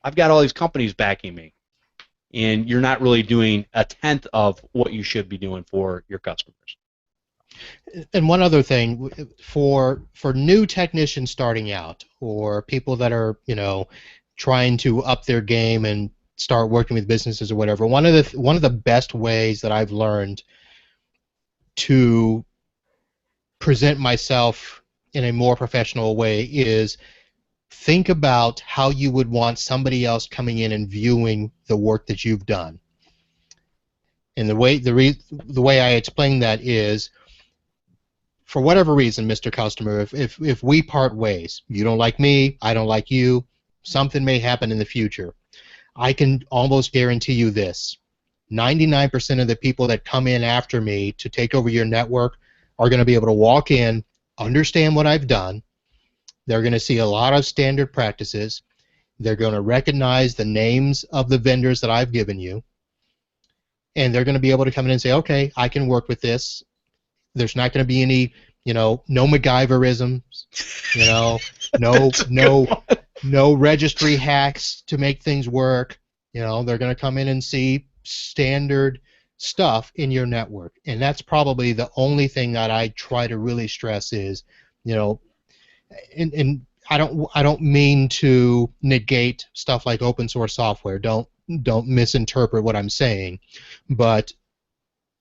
Speaker 1: I've got all these companies backing me, and you're not really doing a tenth of what you should be doing for your customers.
Speaker 2: And one other thing, for new technicians starting out, or people that are, you know, trying to up their game and start working with businesses or whatever, one of the best ways that I've learned to present myself in a more professional way is think about how you would want somebody else coming in and viewing the work that you've done. And the way I explain that is, for whatever reason, Mr. Customer, if we part ways, you don't like me, I don't like you, something may happen in the future. I can almost guarantee you this: 99% of the people that come in after me to take over your network are going to be able to walk in, understand what I've done. They're going to see a lot of standard practices. They're going to recognize the names of the vendors that I've given you. And they're going to be able to come in and say, okay, I can work with this. There's not going to be any, no MacGyverisms, no registry hacks to make things work. They're going to come in and see standard stuff in your network. And that's probably the only thing that I try to really stress is, and I don't mean to negate stuff like open source software. Don't misinterpret what I'm saying, but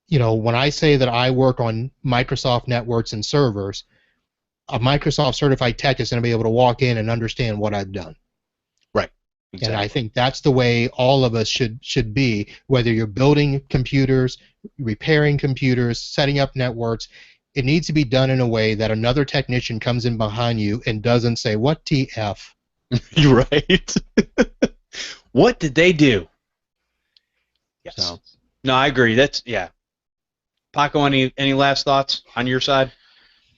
Speaker 2: when I say that I work on Microsoft networks and servers, a Microsoft certified tech is going to be able to walk in and understand what I've done.
Speaker 1: Right. Exactly.
Speaker 2: And I think that's the way all of us should be, whether you're building computers, repairing computers, setting up networks. It needs to be done in a way that another technician comes in behind you and doesn't say, "What TF?"
Speaker 1: You're right. What did they do? Yes.
Speaker 2: So.
Speaker 1: No, I agree. That's Paco, any last thoughts on your side?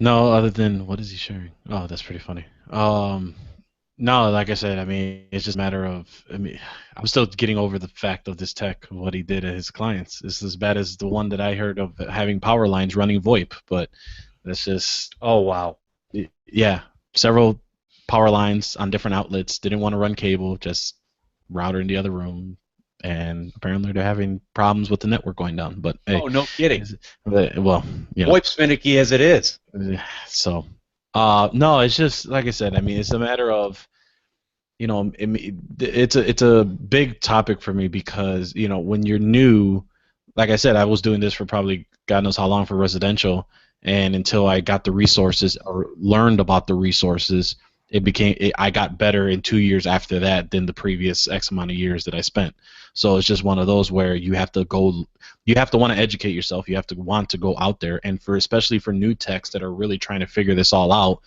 Speaker 3: No, other than what is he sharing? Oh, that's pretty funny. No, like I said, it's just a matter of, I'm still getting over the fact of this tech, what he did to his clients. It's as bad as the one that I heard of having power lines running VoIP, but that's just,
Speaker 1: oh, wow.
Speaker 3: Yeah, several power lines on different outlets, didn't want to run cable, just router in the other room, and apparently they're having problems with the network going down. But hey,
Speaker 1: oh, no kidding.
Speaker 3: Well,
Speaker 1: VoIP's finicky as it is.
Speaker 3: So, no, it's just like I said. It's a matter of, it's a big topic for me because when you're new, like I said, I was doing this for probably God knows how long for residential, and until I got the resources or learned about the resources, I got better in 2 years after that than the previous X amount of years that I spent. So it's just one of those where you have to want to educate yourself. You have to want to go out there, and especially for new techs that are really trying to figure this all out,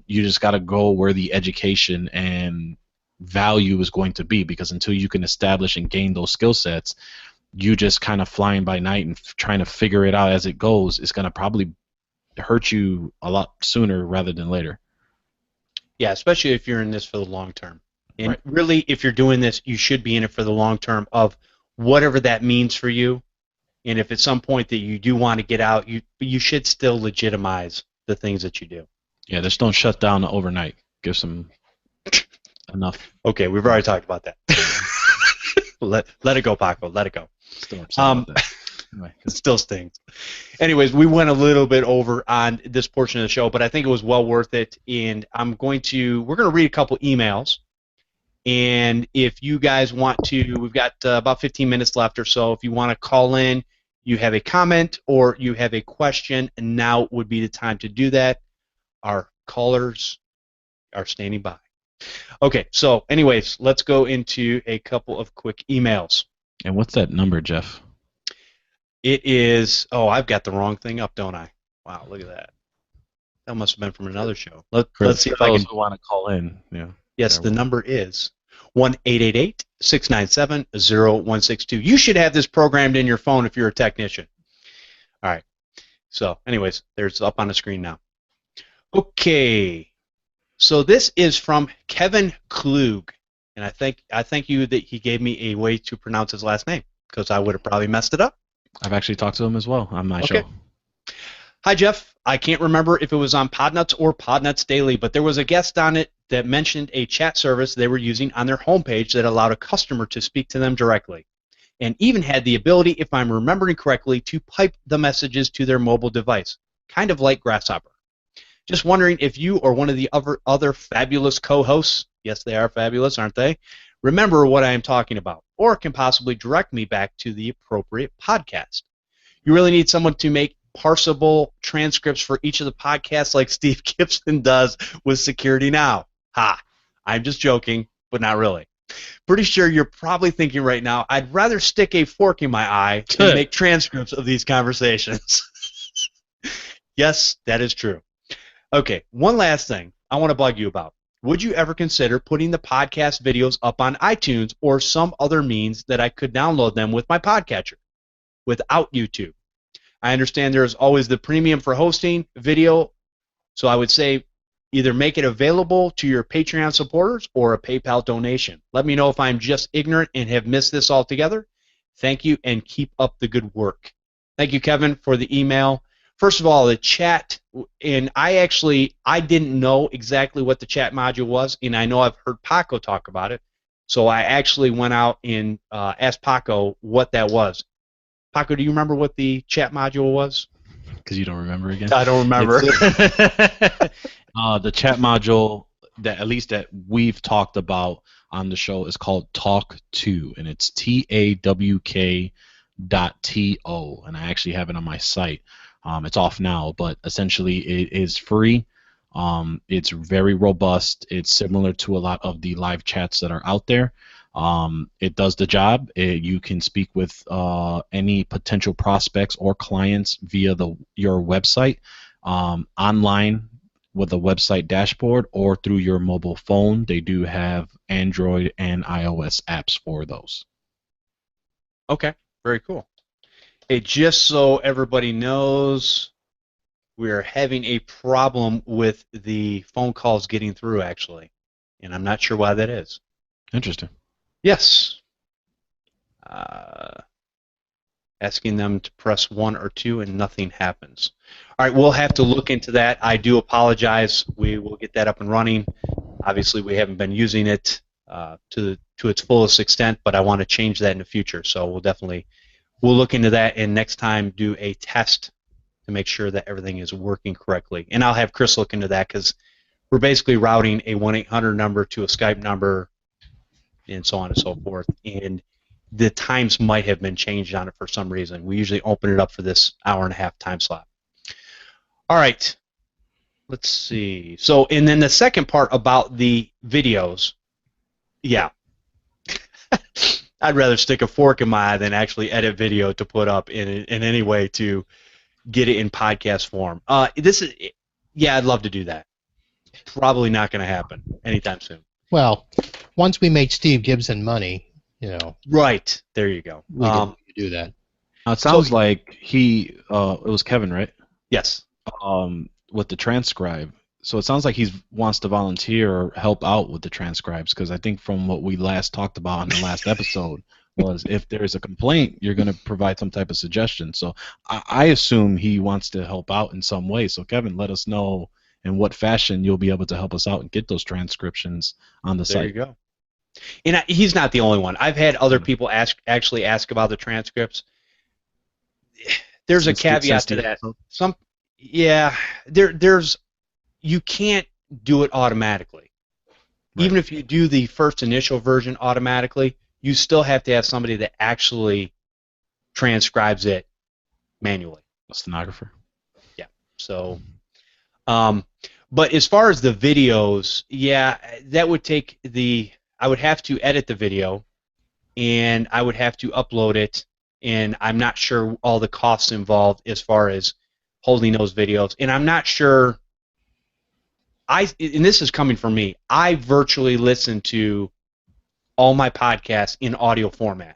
Speaker 3: you just got to go where the education and value is going to be, because until you can establish and gain those skill sets, you just kind of flying by night and trying to figure it out as it goes is going to probably hurt you a lot sooner rather than later.
Speaker 1: Yeah, especially if you're in this for the long term. And
Speaker 3: right.
Speaker 1: Really, if you're doing this, you should be in it for the long term of whatever that means for you. And if at some point that you do want to get out, you should still legitimize the things that you do.
Speaker 3: Yeah, just don't shut down overnight. Give some enough.
Speaker 1: Okay, we've already talked about that. let it go, Paco. Let it go.
Speaker 3: Still upset about that. Anyway.
Speaker 1: It still stings. Anyways, we went a little bit over on this portion of the show, but I think it was well worth it. And we're going to read a couple emails. And if you guys want to, we've got about 15 minutes left or so. If you want to call in, you have a comment or you have a question, and now would be the time to do that. Our callers are standing by. Okay, so anyways, let's go into a couple of quick emails.
Speaker 3: And what's that number, Jeff?
Speaker 1: It is, I've got the wrong thing up, don't I? Wow, look at that. That must have been from another show. Let's see if I can.
Speaker 3: Who want to call in. Yeah.
Speaker 1: Yes, the number is 1-888-697-0162. You should have this programmed in your phone if you're a technician. All right. So, anyways, there's up on the screen now. Okay. So this is from Kevin Klug, and I thank you that he gave me a way to pronounce his last name, because I would have probably messed it up.
Speaker 3: I've actually talked to him as well on my show.
Speaker 1: Hi, Jeff. I can't remember if it was on Podnutz or Podnutz Daily, but there was a guest on it that mentioned a chat service they were using on their homepage that allowed a customer to speak to them directly, and even had the ability, if I'm remembering correctly, to pipe the messages to their mobile device, kind of like Grasshopper. Just wondering if you or one of the other fabulous co-hosts, yes, they are fabulous, aren't they, remember what I am talking about, or can possibly direct me back to the appropriate podcast. You really need someone to make parsable transcripts for each of the podcasts like Steve Gibson does with Security Now. Ha! I'm just joking, but not really. Pretty sure you're probably thinking right now, I'd rather stick a fork in my eye than make transcripts of these conversations. Yes, that is true. Okay, one last thing I want to bug you about. Would you ever consider putting the podcast videos up on iTunes or some other means that I could download them with my podcatcher without YouTube? I understand there's always the premium for hosting video, so I would say either make it available to your Patreon supporters or a PayPal donation. Let me know if I'm just ignorant and have missed this altogether. Thank you, and keep up the good work. Thank you, Kevin, for the email. First of all, the chat, and I didn't know exactly what the chat module was, and I know I've heard Paco talk about it, so I actually went out and asked Paco what that was. Paco, do you remember what the chat module was?
Speaker 3: Because you don't remember again?
Speaker 1: I don't remember.
Speaker 3: The chat module that at least that we've talked about on the show is called Talk2, and it's TAWK.TO, and I actually have it on my site. It's off now, but essentially it is free. It's very robust. It's similar to a lot of the live chats that are out there. It does the job. You can speak with any potential prospects or clients via your website, online with a website dashboard, or through your mobile phone. They do have Android and iOS apps for those.
Speaker 1: Okay, very cool. Hey, just so everybody knows, we're having a problem with the phone calls getting through, actually, and I'm not sure why that is.
Speaker 3: Interesting.
Speaker 1: Yes. Asking them to press 1 or 2 and nothing happens. All right, we'll have to look into that. I do apologize. We will get that up and running. Obviously, we haven't been using it to its fullest extent, but I want to change that in the future. So we'll look into that, and next time do a test to make sure that everything is working correctly. And I'll have Chris look into that, because we're basically routing a 1-800 number to a Skype number and so on and so forth. And the times might have been changed on it for some reason. We usually open it up for this hour-and-a-half time slot. All right. Let's see. So, and then the second part about the videos, yeah. I'd rather stick a fork in my eye than actually edit video to put up in any way to get it in podcast form. Yeah, I'd love to do that. Probably not going to happen anytime soon.
Speaker 2: Well, once we make Steve Gibson money,
Speaker 1: Right. There you go.
Speaker 2: We can do that.
Speaker 3: Now, it sounds like it was Kevin, right?
Speaker 1: Yes.
Speaker 3: With the transcribe. So it sounds like he wants to volunteer or help out with the transcribes, because I think from what we last talked about in the last episode was if there's a complaint, you're going to provide some type of suggestion. So I assume he wants to help out in some way. So Kevin, let us know in what fashion you'll be able to help us out and get those transcriptions on the site.
Speaker 1: There you go. And he's not the only one. I've had other people actually ask about the transcripts. There's a caveat to that. There's you can't do it automatically. Right. Even if you do the first initial version automatically, you still have to have somebody that actually transcribes it manually.
Speaker 3: A stenographer.
Speaker 1: Yeah. So, but as far as the videos, yeah, that would take I would have to edit the video, and I would have to upload it, and I'm not sure all the costs involved as far as holding those videos, and I'm not sure. And this is coming from me, I virtually listen to all my podcasts in audio format.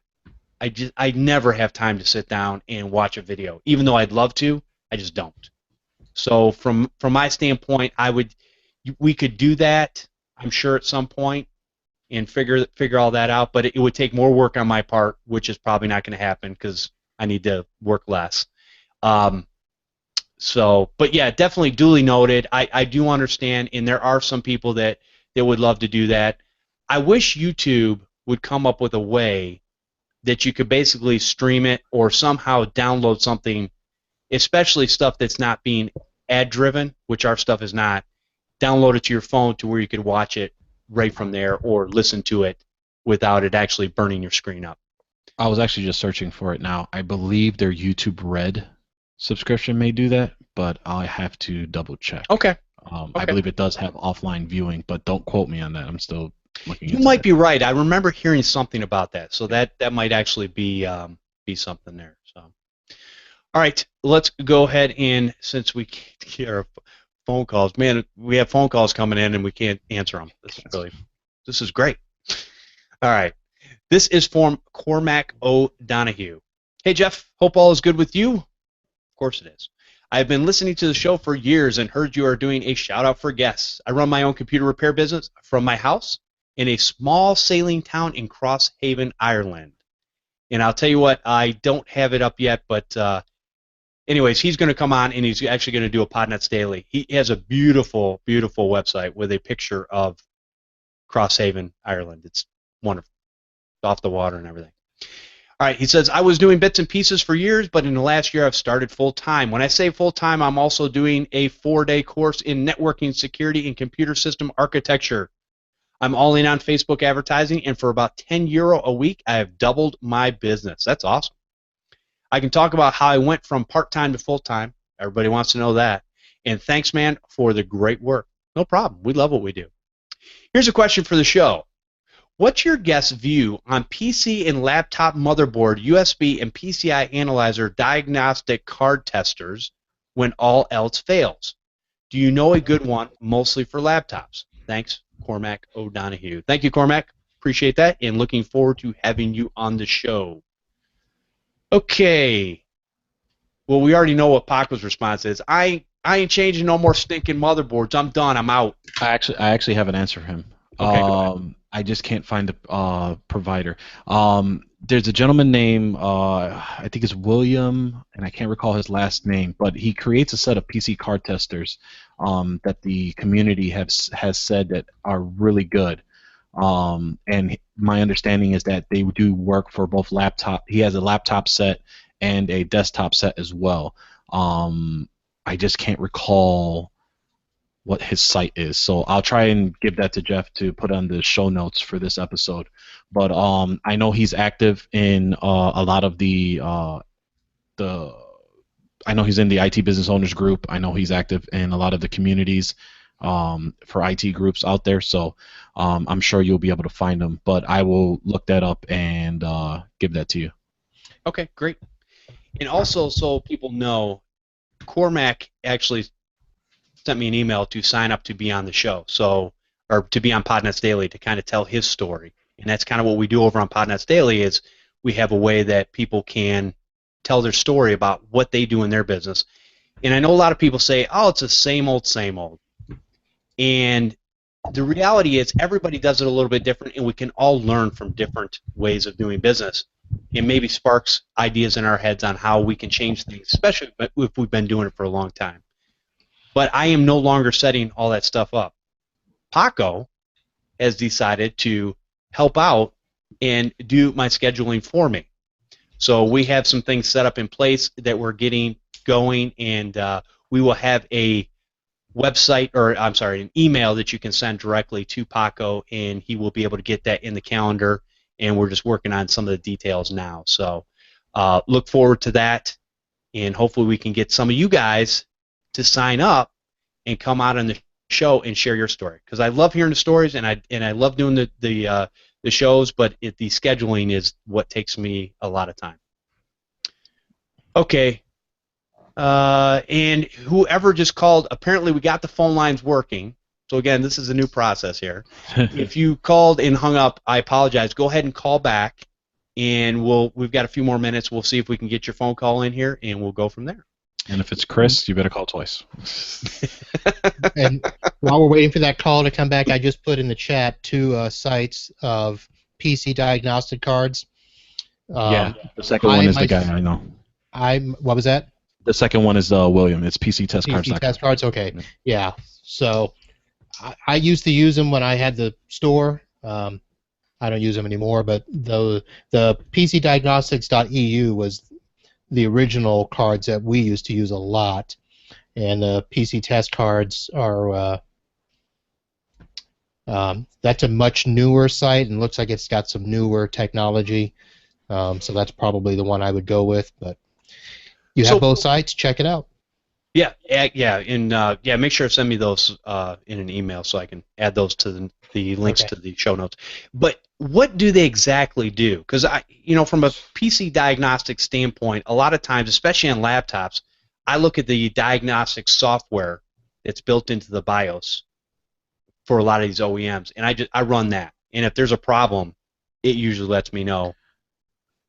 Speaker 1: I never have time to sit down and watch a video, even though I'd love to. I just don't. So from my standpoint, we could do that, I'm sure, at some point, and figure all that out. But it would take more work on my part, which is probably not going to happen because I need to work less. But yeah, definitely duly noted. I do understand, and there are some people that would love to do that. I wish YouTube would come up with a way that you could basically stream it or somehow download something, especially stuff that's not being ad-driven, which our stuff is not. Download it to your phone to where you could watch it right from there or listen to it without it actually burning your screen up.
Speaker 3: I was actually just searching for it now. I believe their YouTube Red subscription may do that, but I have to double check.
Speaker 1: Okay.
Speaker 3: I believe it does have offline viewing, but don't quote me on that. I'm still looking into
Speaker 1: You might
Speaker 3: that.
Speaker 1: be right. I remember hearing something about that, so that might actually be something there. So, all right, let's go ahead and since we can't get our phone calls, man, we have phone calls coming in and we can't answer them. This is great. All right, this is from Cormac O'Donohue. Hey Jeff, hope all is good with you. Of course it is. I've been listening to the show for years and heard you are doing a shout out for guests. I run my own computer repair business from my house in a small sailing town in Crosshaven, Ireland. And I'll tell you what, I don't have it up yet, but anyways, he's going to come on and he's actually going to do a Podnutz Daily. He has a beautiful, beautiful website with a picture of Crosshaven, Ireland. It's wonderful. It's off the water and everything. All right, he says, I was doing bits and pieces for years, but in the last year I've started full-time. When I say full-time, I'm also doing a 4-day course in networking, security, and computer system architecture. I'm all in on Facebook advertising, and for about €10 a week, I have doubled my business. That's awesome. I can talk about how I went from part-time to full-time. Everybody wants to know that. And thanks, man, for the great work. No problem. We love what we do. Here's a question for the show. What's your guest's view on PC and laptop motherboard, USB, and PCI analyzer diagnostic card testers when all else fails? Do you know a good one, mostly for laptops? Thanks, Cormac O'Donohue. Thank you, Cormac. Appreciate that, and looking forward to having you on the show. Okay. Well, we already know what Paco's response is. I ain't changing no more stinking motherboards. I'm done. I'm out.
Speaker 3: I actually have an answer for him.
Speaker 1: Okay, go ahead.
Speaker 3: I just can't find the provider. There's a gentleman named I think it's William, and I can't recall his last name, but he creates a set of PC card testers that the community has said that are really good. And my understanding is that they do work for both laptop. He has a laptop set and a desktop set as well. I just can't recall what his site is, so I'll try and give that to Jeff to put on the show notes for this episode. But I know he's active in a lot of the I know he's in the IT business owners group. I know he's active in a lot of the communities for IT groups out there. So I'm sure you'll be able to find him. But I will look that up and give that to you.
Speaker 1: Okay, great. And also, so people know, Cormac actually sent me an email to sign up to be on the show, so or to be on Podnutz Daily to kind of tell his story. And that's kind of what we do over on Podnutz Daily is we have a way that people can tell their story about what they do in their business. And I know a lot of people say, oh, it's the same old, same old. And the reality is everybody does it a little bit different, and we can all learn from different ways of doing business. It maybe sparks ideas in our heads on how we can change things, especially if we've been doing it for a long time. But I am no longer setting all that stuff up. Paco has decided to help out and do my scheduling for me. So we have some things set up in place that we're getting going, and we will have a website, or I'm sorry, an email that you can send directly to Paco, and he will be able to get that in the calendar, and we're just working on some of the details now. So look forward to that, and hopefully we can get some of you guys to sign up and come out on the show and share your story, because I love hearing the stories, and I love doing the shows, but the scheduling is what takes me a lot of time. Okay, and whoever just called, apparently we got the phone lines working. So again, this is a new process here. If you called and hung up, I apologize. Go ahead and call back, and we've got a few more minutes. We'll see if we can get your phone call in here, and we'll go from there.
Speaker 3: And if it's Chris, you better call twice.
Speaker 2: And while we're waiting for that call to come back, I just put in the chat two sites of PC diagnostic cards.
Speaker 3: Yeah, the second one is the guy I know.
Speaker 2: What was that?
Speaker 3: The second one is William. It's PCTestcards.com.
Speaker 2: PC test cards, okay. Yeah. So I used to use them when I had the store. I don't use them anymore, but the PCDiagnostics.eu was the original cards that we used to use a lot, and the PC test cards are That's a much newer site and looks like it's got some newer technology. So that's probably the one I would go with. But you have
Speaker 1: So
Speaker 2: both sites. Check it out.
Speaker 1: yeah, yeah, and yeah, make sure to send me those in an email so I can add those to the links
Speaker 2: Okay.
Speaker 1: to the show notes. But what do they exactly do? Because from a PC diagnostic standpoint, a lot of times, especially on laptops, I look at the diagnostic software that's built into the BIOS for a lot of these OEMs, and I run that. And if there's a problem, it usually lets me know.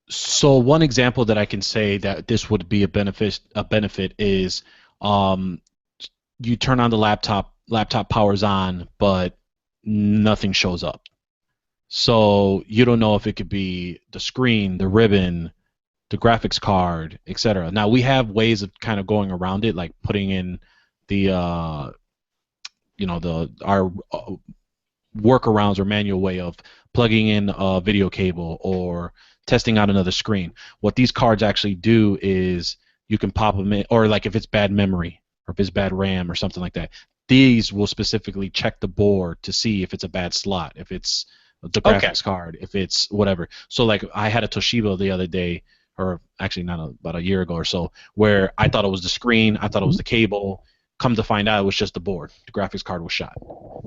Speaker 3: So one example that I can say that this would be a benefit is you turn on the laptop powers on, but nothing shows up. So you don't know if it could be the screen, the ribbon, the graphics card, etc. Now we have ways of kind of going around it, like putting in the our workarounds or manual way of plugging in a video cable or testing out another screen. What these cards actually do is you can pop them in, or like if it's bad memory or if it's bad RAM or something like that, these will specifically check the board to see if it's a bad slot, if it's the graphics card, if it's whatever. So like I had a Toshiba the other day, or actually about a year ago or so, where I thought it was the screen, I thought it was the cable. Come to find out, it was just the board. The graphics card was shot.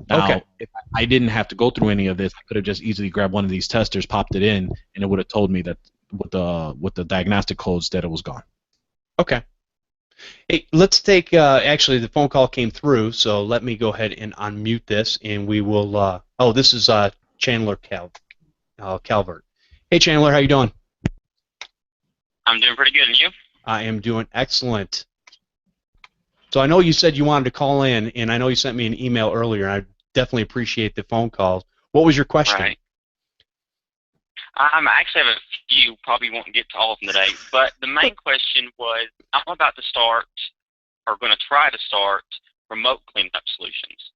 Speaker 3: Now, if I didn't have to go through any of this, I could have just easily grabbed one of these testers, popped it in, and it would have told me that with the diagnostic codes that it was gone.
Speaker 1: Okay. Hey, let's take. Actually, the phone call came through, so let me go ahead and unmute this, and we will. Oh, this is Chandler Calvert. Hey, Chandler, how you doing?
Speaker 4: I'm doing pretty good, and you?
Speaker 1: I am doing excellent. So I know you said you wanted to call in, and I know you sent me an email earlier, and I definitely appreciate the phone calls. What was your question?
Speaker 4: Right. I actually have a few, probably won't get to all of them today, but the main question was, I'm about to start, or going to try to start, remote cleanup solutions.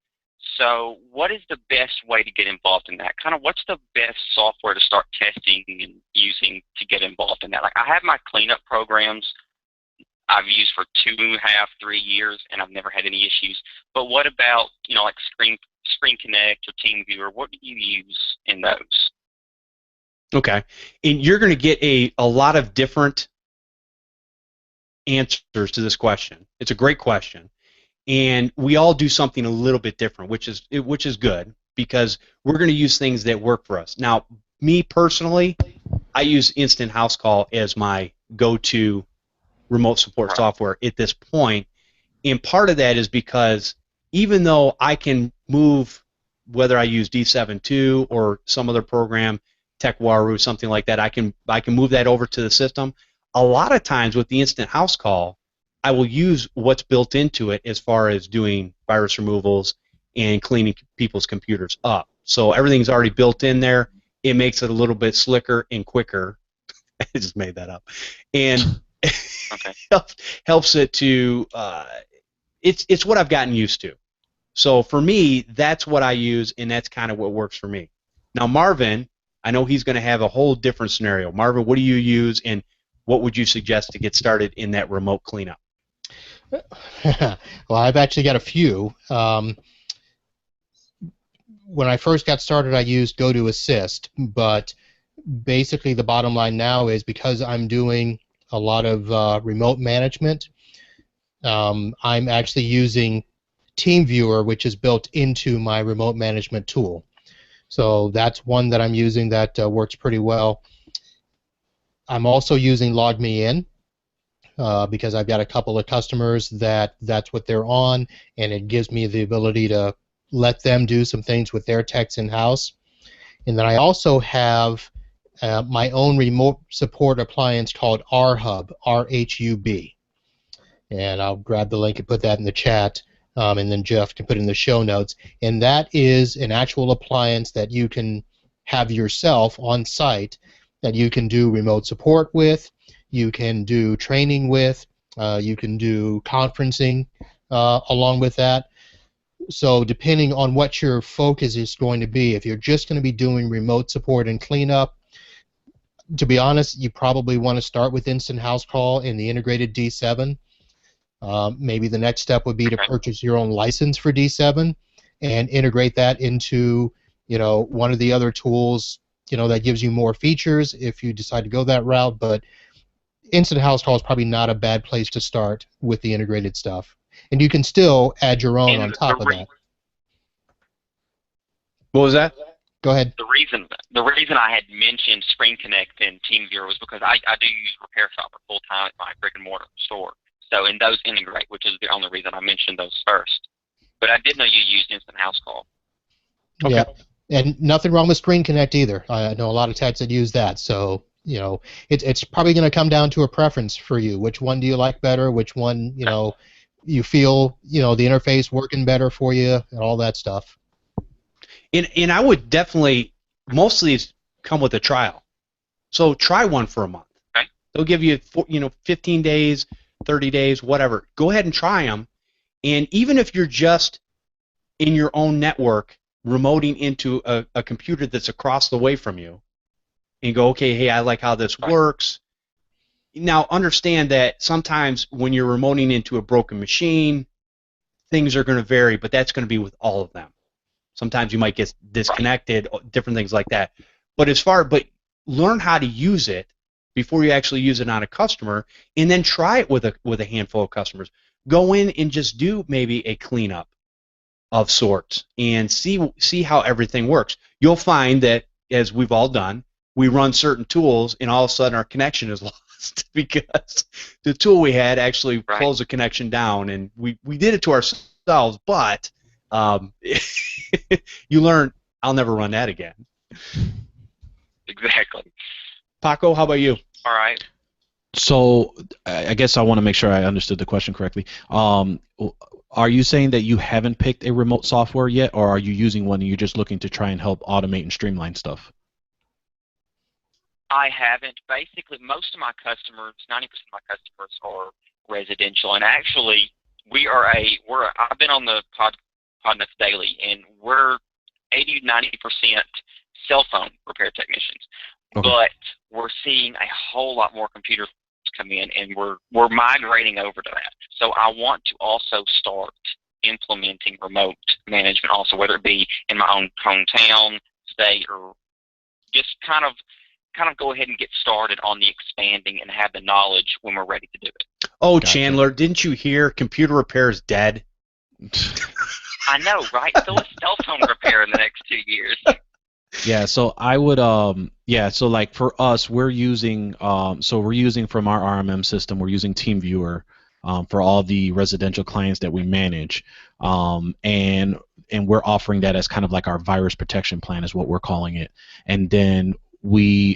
Speaker 4: So what is the best way to get involved in that? Kind of what's the best software to start testing and using to get involved in that? Like I have my cleanup programs I've used for 2.5, 3 years, and I've never had any issues. But what about, like Screen Connect or TeamViewer? What do you use in those?
Speaker 1: Okay. And you're going to get a lot of different answers to this question. It's a great question. And we all do something a little bit different, which is good because we're going to use things that work for us. Now, me personally, I use Instant House Call as my go-to remote support software at this point, and part of that is because even though I can move, whether I use D7.2 or some other program, TechWaru, something like that, I can move that over to the system. A lot of times with the Instant House Call, I will use what's built into it as far as doing virus removals and cleaning people's computers up. So everything's already built in there. It makes it a little bit slicker and quicker. I just made that up. And
Speaker 4: okay.
Speaker 1: helps it to it's what I've gotten used to. So for me, that's what I use, and that's kind of what works for me. Now Marvin, I know he's going to have a whole different scenario. Marvin, what do you use, and what would you suggest to get started in that remote cleanup?
Speaker 2: Well, I've actually got a few. When I first got started, I used GoToAssist, but basically the bottom line now is because I'm doing a lot of remote management, I'm actually using TeamViewer, which is built into my remote management tool. So that's one that I'm using that works pretty well. I'm also using LogMeIn because I've got a couple of customers that's what they're on, and it gives me the ability to let them do some things with their techs in-house. And then I also have my own remote support appliance called RHub, R-H-U-B. And I'll grab the link and put that in the chat, and then Jeff can put it in the show notes. And that is an actual appliance that you can have yourself on site that you can do remote support with, you can do training with, you can do conferencing along with that. So depending on what your focus is going to be, if you're just going to be doing remote support and cleanup, to be honest, you probably want to start with Instant House Call and the integrated D7. Maybe the next step would be to purchase your own license for D7, and integrate that into, one of the other tools, that gives you more features if you decide to go that route. But Instant House Call is probably not a bad place to start with the integrated stuff. And you can still add your own on top of that.
Speaker 1: What was that?
Speaker 2: Go ahead.
Speaker 4: The reason I had mentioned Screen Connect and TeamViewer was because I do use Repair Shopper full time at my brick and mortar store. So, and those integrate, which is the only reason I mentioned those first. But I did know you used Instant House Call.
Speaker 1: Okay.
Speaker 2: Yeah, and nothing wrong with Screen Connect either. I know a lot of techs that use that. So, it's probably going to come down to a preference for you. Which one do you like better? Which one, you feel, the interface working better for you, and all that stuff.
Speaker 1: And I would definitely, most of these come with a trial. So try one for a month.
Speaker 4: Okay.
Speaker 1: They'll give you 15 days, 30 days, whatever. Go ahead and try them. And even if you're just in your own network, remoting into a computer that's across the way from you, and go, okay, hey, I like how this works. Now understand that sometimes when you're remoting into a broken machine, things are going to vary, but that's going to be with all of them. Sometimes you might get disconnected, different things like that. But learn how to use it before you actually use it on a customer, and then try it with a handful of customers. Go in and just do maybe a cleanup of sorts and see how everything works. You'll find that, as we've all done, we run certain tools and all of a sudden our connection is lost because the tool we had actually closed the connection down, and we did it to ourselves, but you learn, I'll never run that again.
Speaker 4: Exactly.
Speaker 1: Paco, how about you?
Speaker 4: All right.
Speaker 3: So I guess I want to make sure I understood the question correctly. Are you saying that you haven't picked a remote software yet, or are you using one and you're just looking to try and help automate and streamline stuff?
Speaker 4: I haven't. Basically, most of my customers, 90% of my customers are residential, and actually, I've been on the Podnutz daily, and we're 80-90% cell phone repair technicians.
Speaker 3: Okay.
Speaker 4: But we're seeing a whole lot more computers come in, and we're migrating over to that. So I want to also start implementing remote management also, whether it be in my own hometown, state, or just kind of go ahead and get started on the expanding and have the knowledge when we're ready to do it.
Speaker 1: Oh, gotcha. Chandler, didn't you hear computer repair is dead?
Speaker 4: I know, right? So is cell phone repair in the next 2 years.
Speaker 3: Yeah, so I would so like for us, we're using from our RMM system, we're using TeamViewer for all the residential clients that we manage, and we're offering that as kind of like our virus protection plan is what we're calling it. And then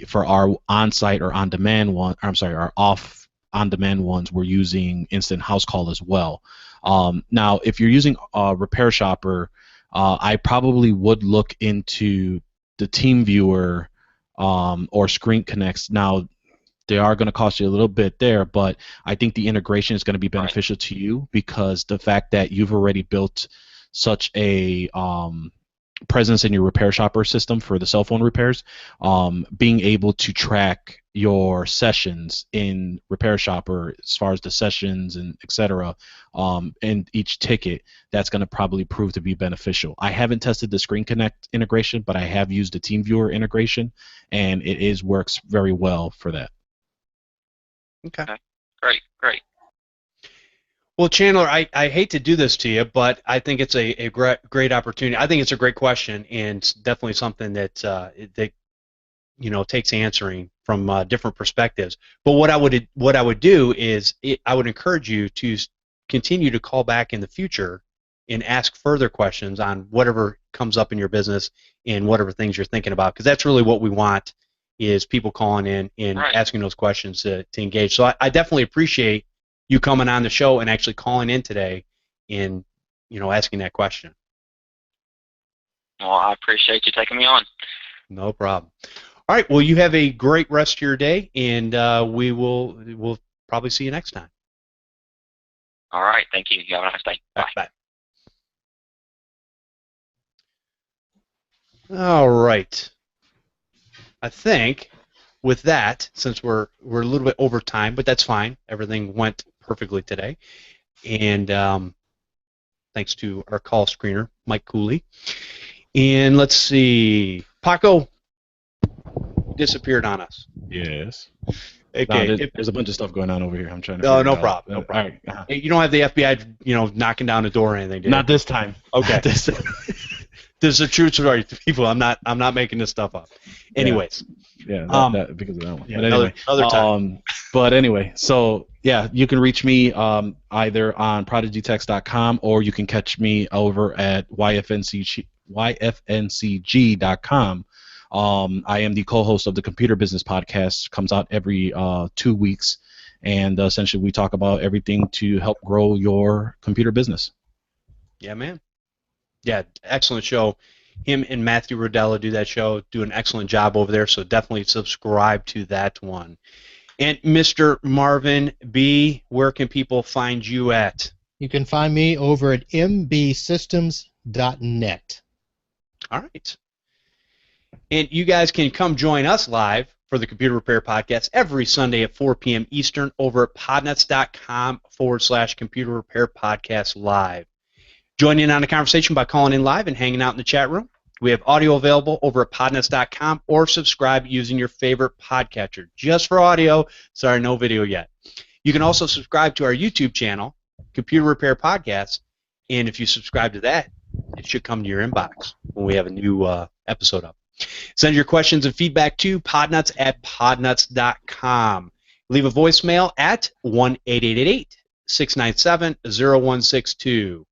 Speaker 3: for our on-site or on-demand one, our on-demand ones, we're using Instant House Call as well. Now, if you're using Repair Shopper, I probably would look into the TeamViewer or Screen Connects. Now, they are going to cost you a little bit there, but I think the integration is going to be beneficial to you because the fact that you've already built such a presence in your Repair Shopper system for the cell phone repairs, being able to track your sessions in Repair Shopper as far as the sessions and etc. And each ticket, that's going to probably prove to be beneficial. I haven't tested the Screen Connect integration, but I have used the TeamViewer integration, and it works very well for that.
Speaker 1: Okay.
Speaker 4: Great.
Speaker 1: Well, Chandler, I hate to do this to you, but I think it's a great opportunity. I think it's a great question, and it's definitely something that takes answering from different perspectives. But what I would do is I would encourage you to continue to call back in the future and ask further questions on whatever comes up in your business and whatever things you're thinking about, because that's really what we want is people calling in and asking those questions to engage. So I definitely appreciate you coming on the show and actually calling in today and asking that question.
Speaker 4: Well, I appreciate you taking me on.
Speaker 1: No problem. All right. Well, you have a great rest of your day, and we'll probably see you next time.
Speaker 4: All right. Thank you. You have a nice day. Bye.
Speaker 1: Bye. All right. I think with that, since we're a little bit over time, but that's fine. Everything went perfectly today, and thanks to our call screener, Mike Cooley. And let's see, Paco disappeared on us.
Speaker 3: Yes.
Speaker 1: Okay.
Speaker 3: No, there's a bunch of stuff going on over here. I'm trying to.
Speaker 1: No,
Speaker 3: figure
Speaker 1: no
Speaker 3: it out.
Speaker 1: problem. No problem.
Speaker 3: All right. Uh-huh.
Speaker 1: You don't have the FBI, knocking down the door or anything, do you?
Speaker 3: Not this time.
Speaker 1: Okay.
Speaker 3: Not this
Speaker 1: This is a true story, people. I'm not making this stuff up. Anyways.
Speaker 3: Yeah, that, because of that one.
Speaker 1: Yeah,
Speaker 3: but anyway,
Speaker 1: another time.
Speaker 3: But anyway, so yeah, you can reach me either on ProdigyTeks.com or you can catch me over at yfncg.com. I am the co-host of the Computer Business Podcast. Comes out every 2 weeks, and essentially we talk about everything to help grow your computer business.
Speaker 1: Yeah, man. Yeah, excellent show. Him and Matthew Rodella do that show, do an excellent job over there, so definitely subscribe to that one. And Mr. Marvin Bee, where can people find you at?
Speaker 2: You can find me over at mbsystems.net.
Speaker 1: All right. And you guys can come join us live for the Computer Repair Podcast every Sunday at 4 p.m. Eastern over at podnutz.com/Computer Repair Podcast Live. Join in on the conversation by calling in live and hanging out in the chat room. We have audio available over at podnutz.com or subscribe using your favorite podcatcher. Just for audio. Sorry, no video yet. You can also subscribe to our YouTube channel, Computer Repair Podcast, and if you subscribe to that, it should come to your inbox when we have a new episode up. Send your questions and feedback to podnutz@podnutz.com. Leave a voicemail at 1-888-697-0162.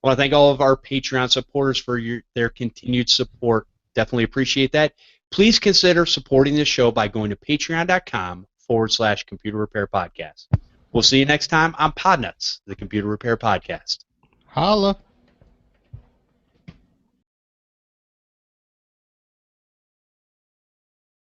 Speaker 1: I want to thank all of our Patreon supporters for their continued support. Definitely appreciate that. Please consider supporting this show by going to patreon.com/Computer Repair Podcast. We'll see you next time on Podnutz, the Computer Repair Podcast.
Speaker 2: Holla.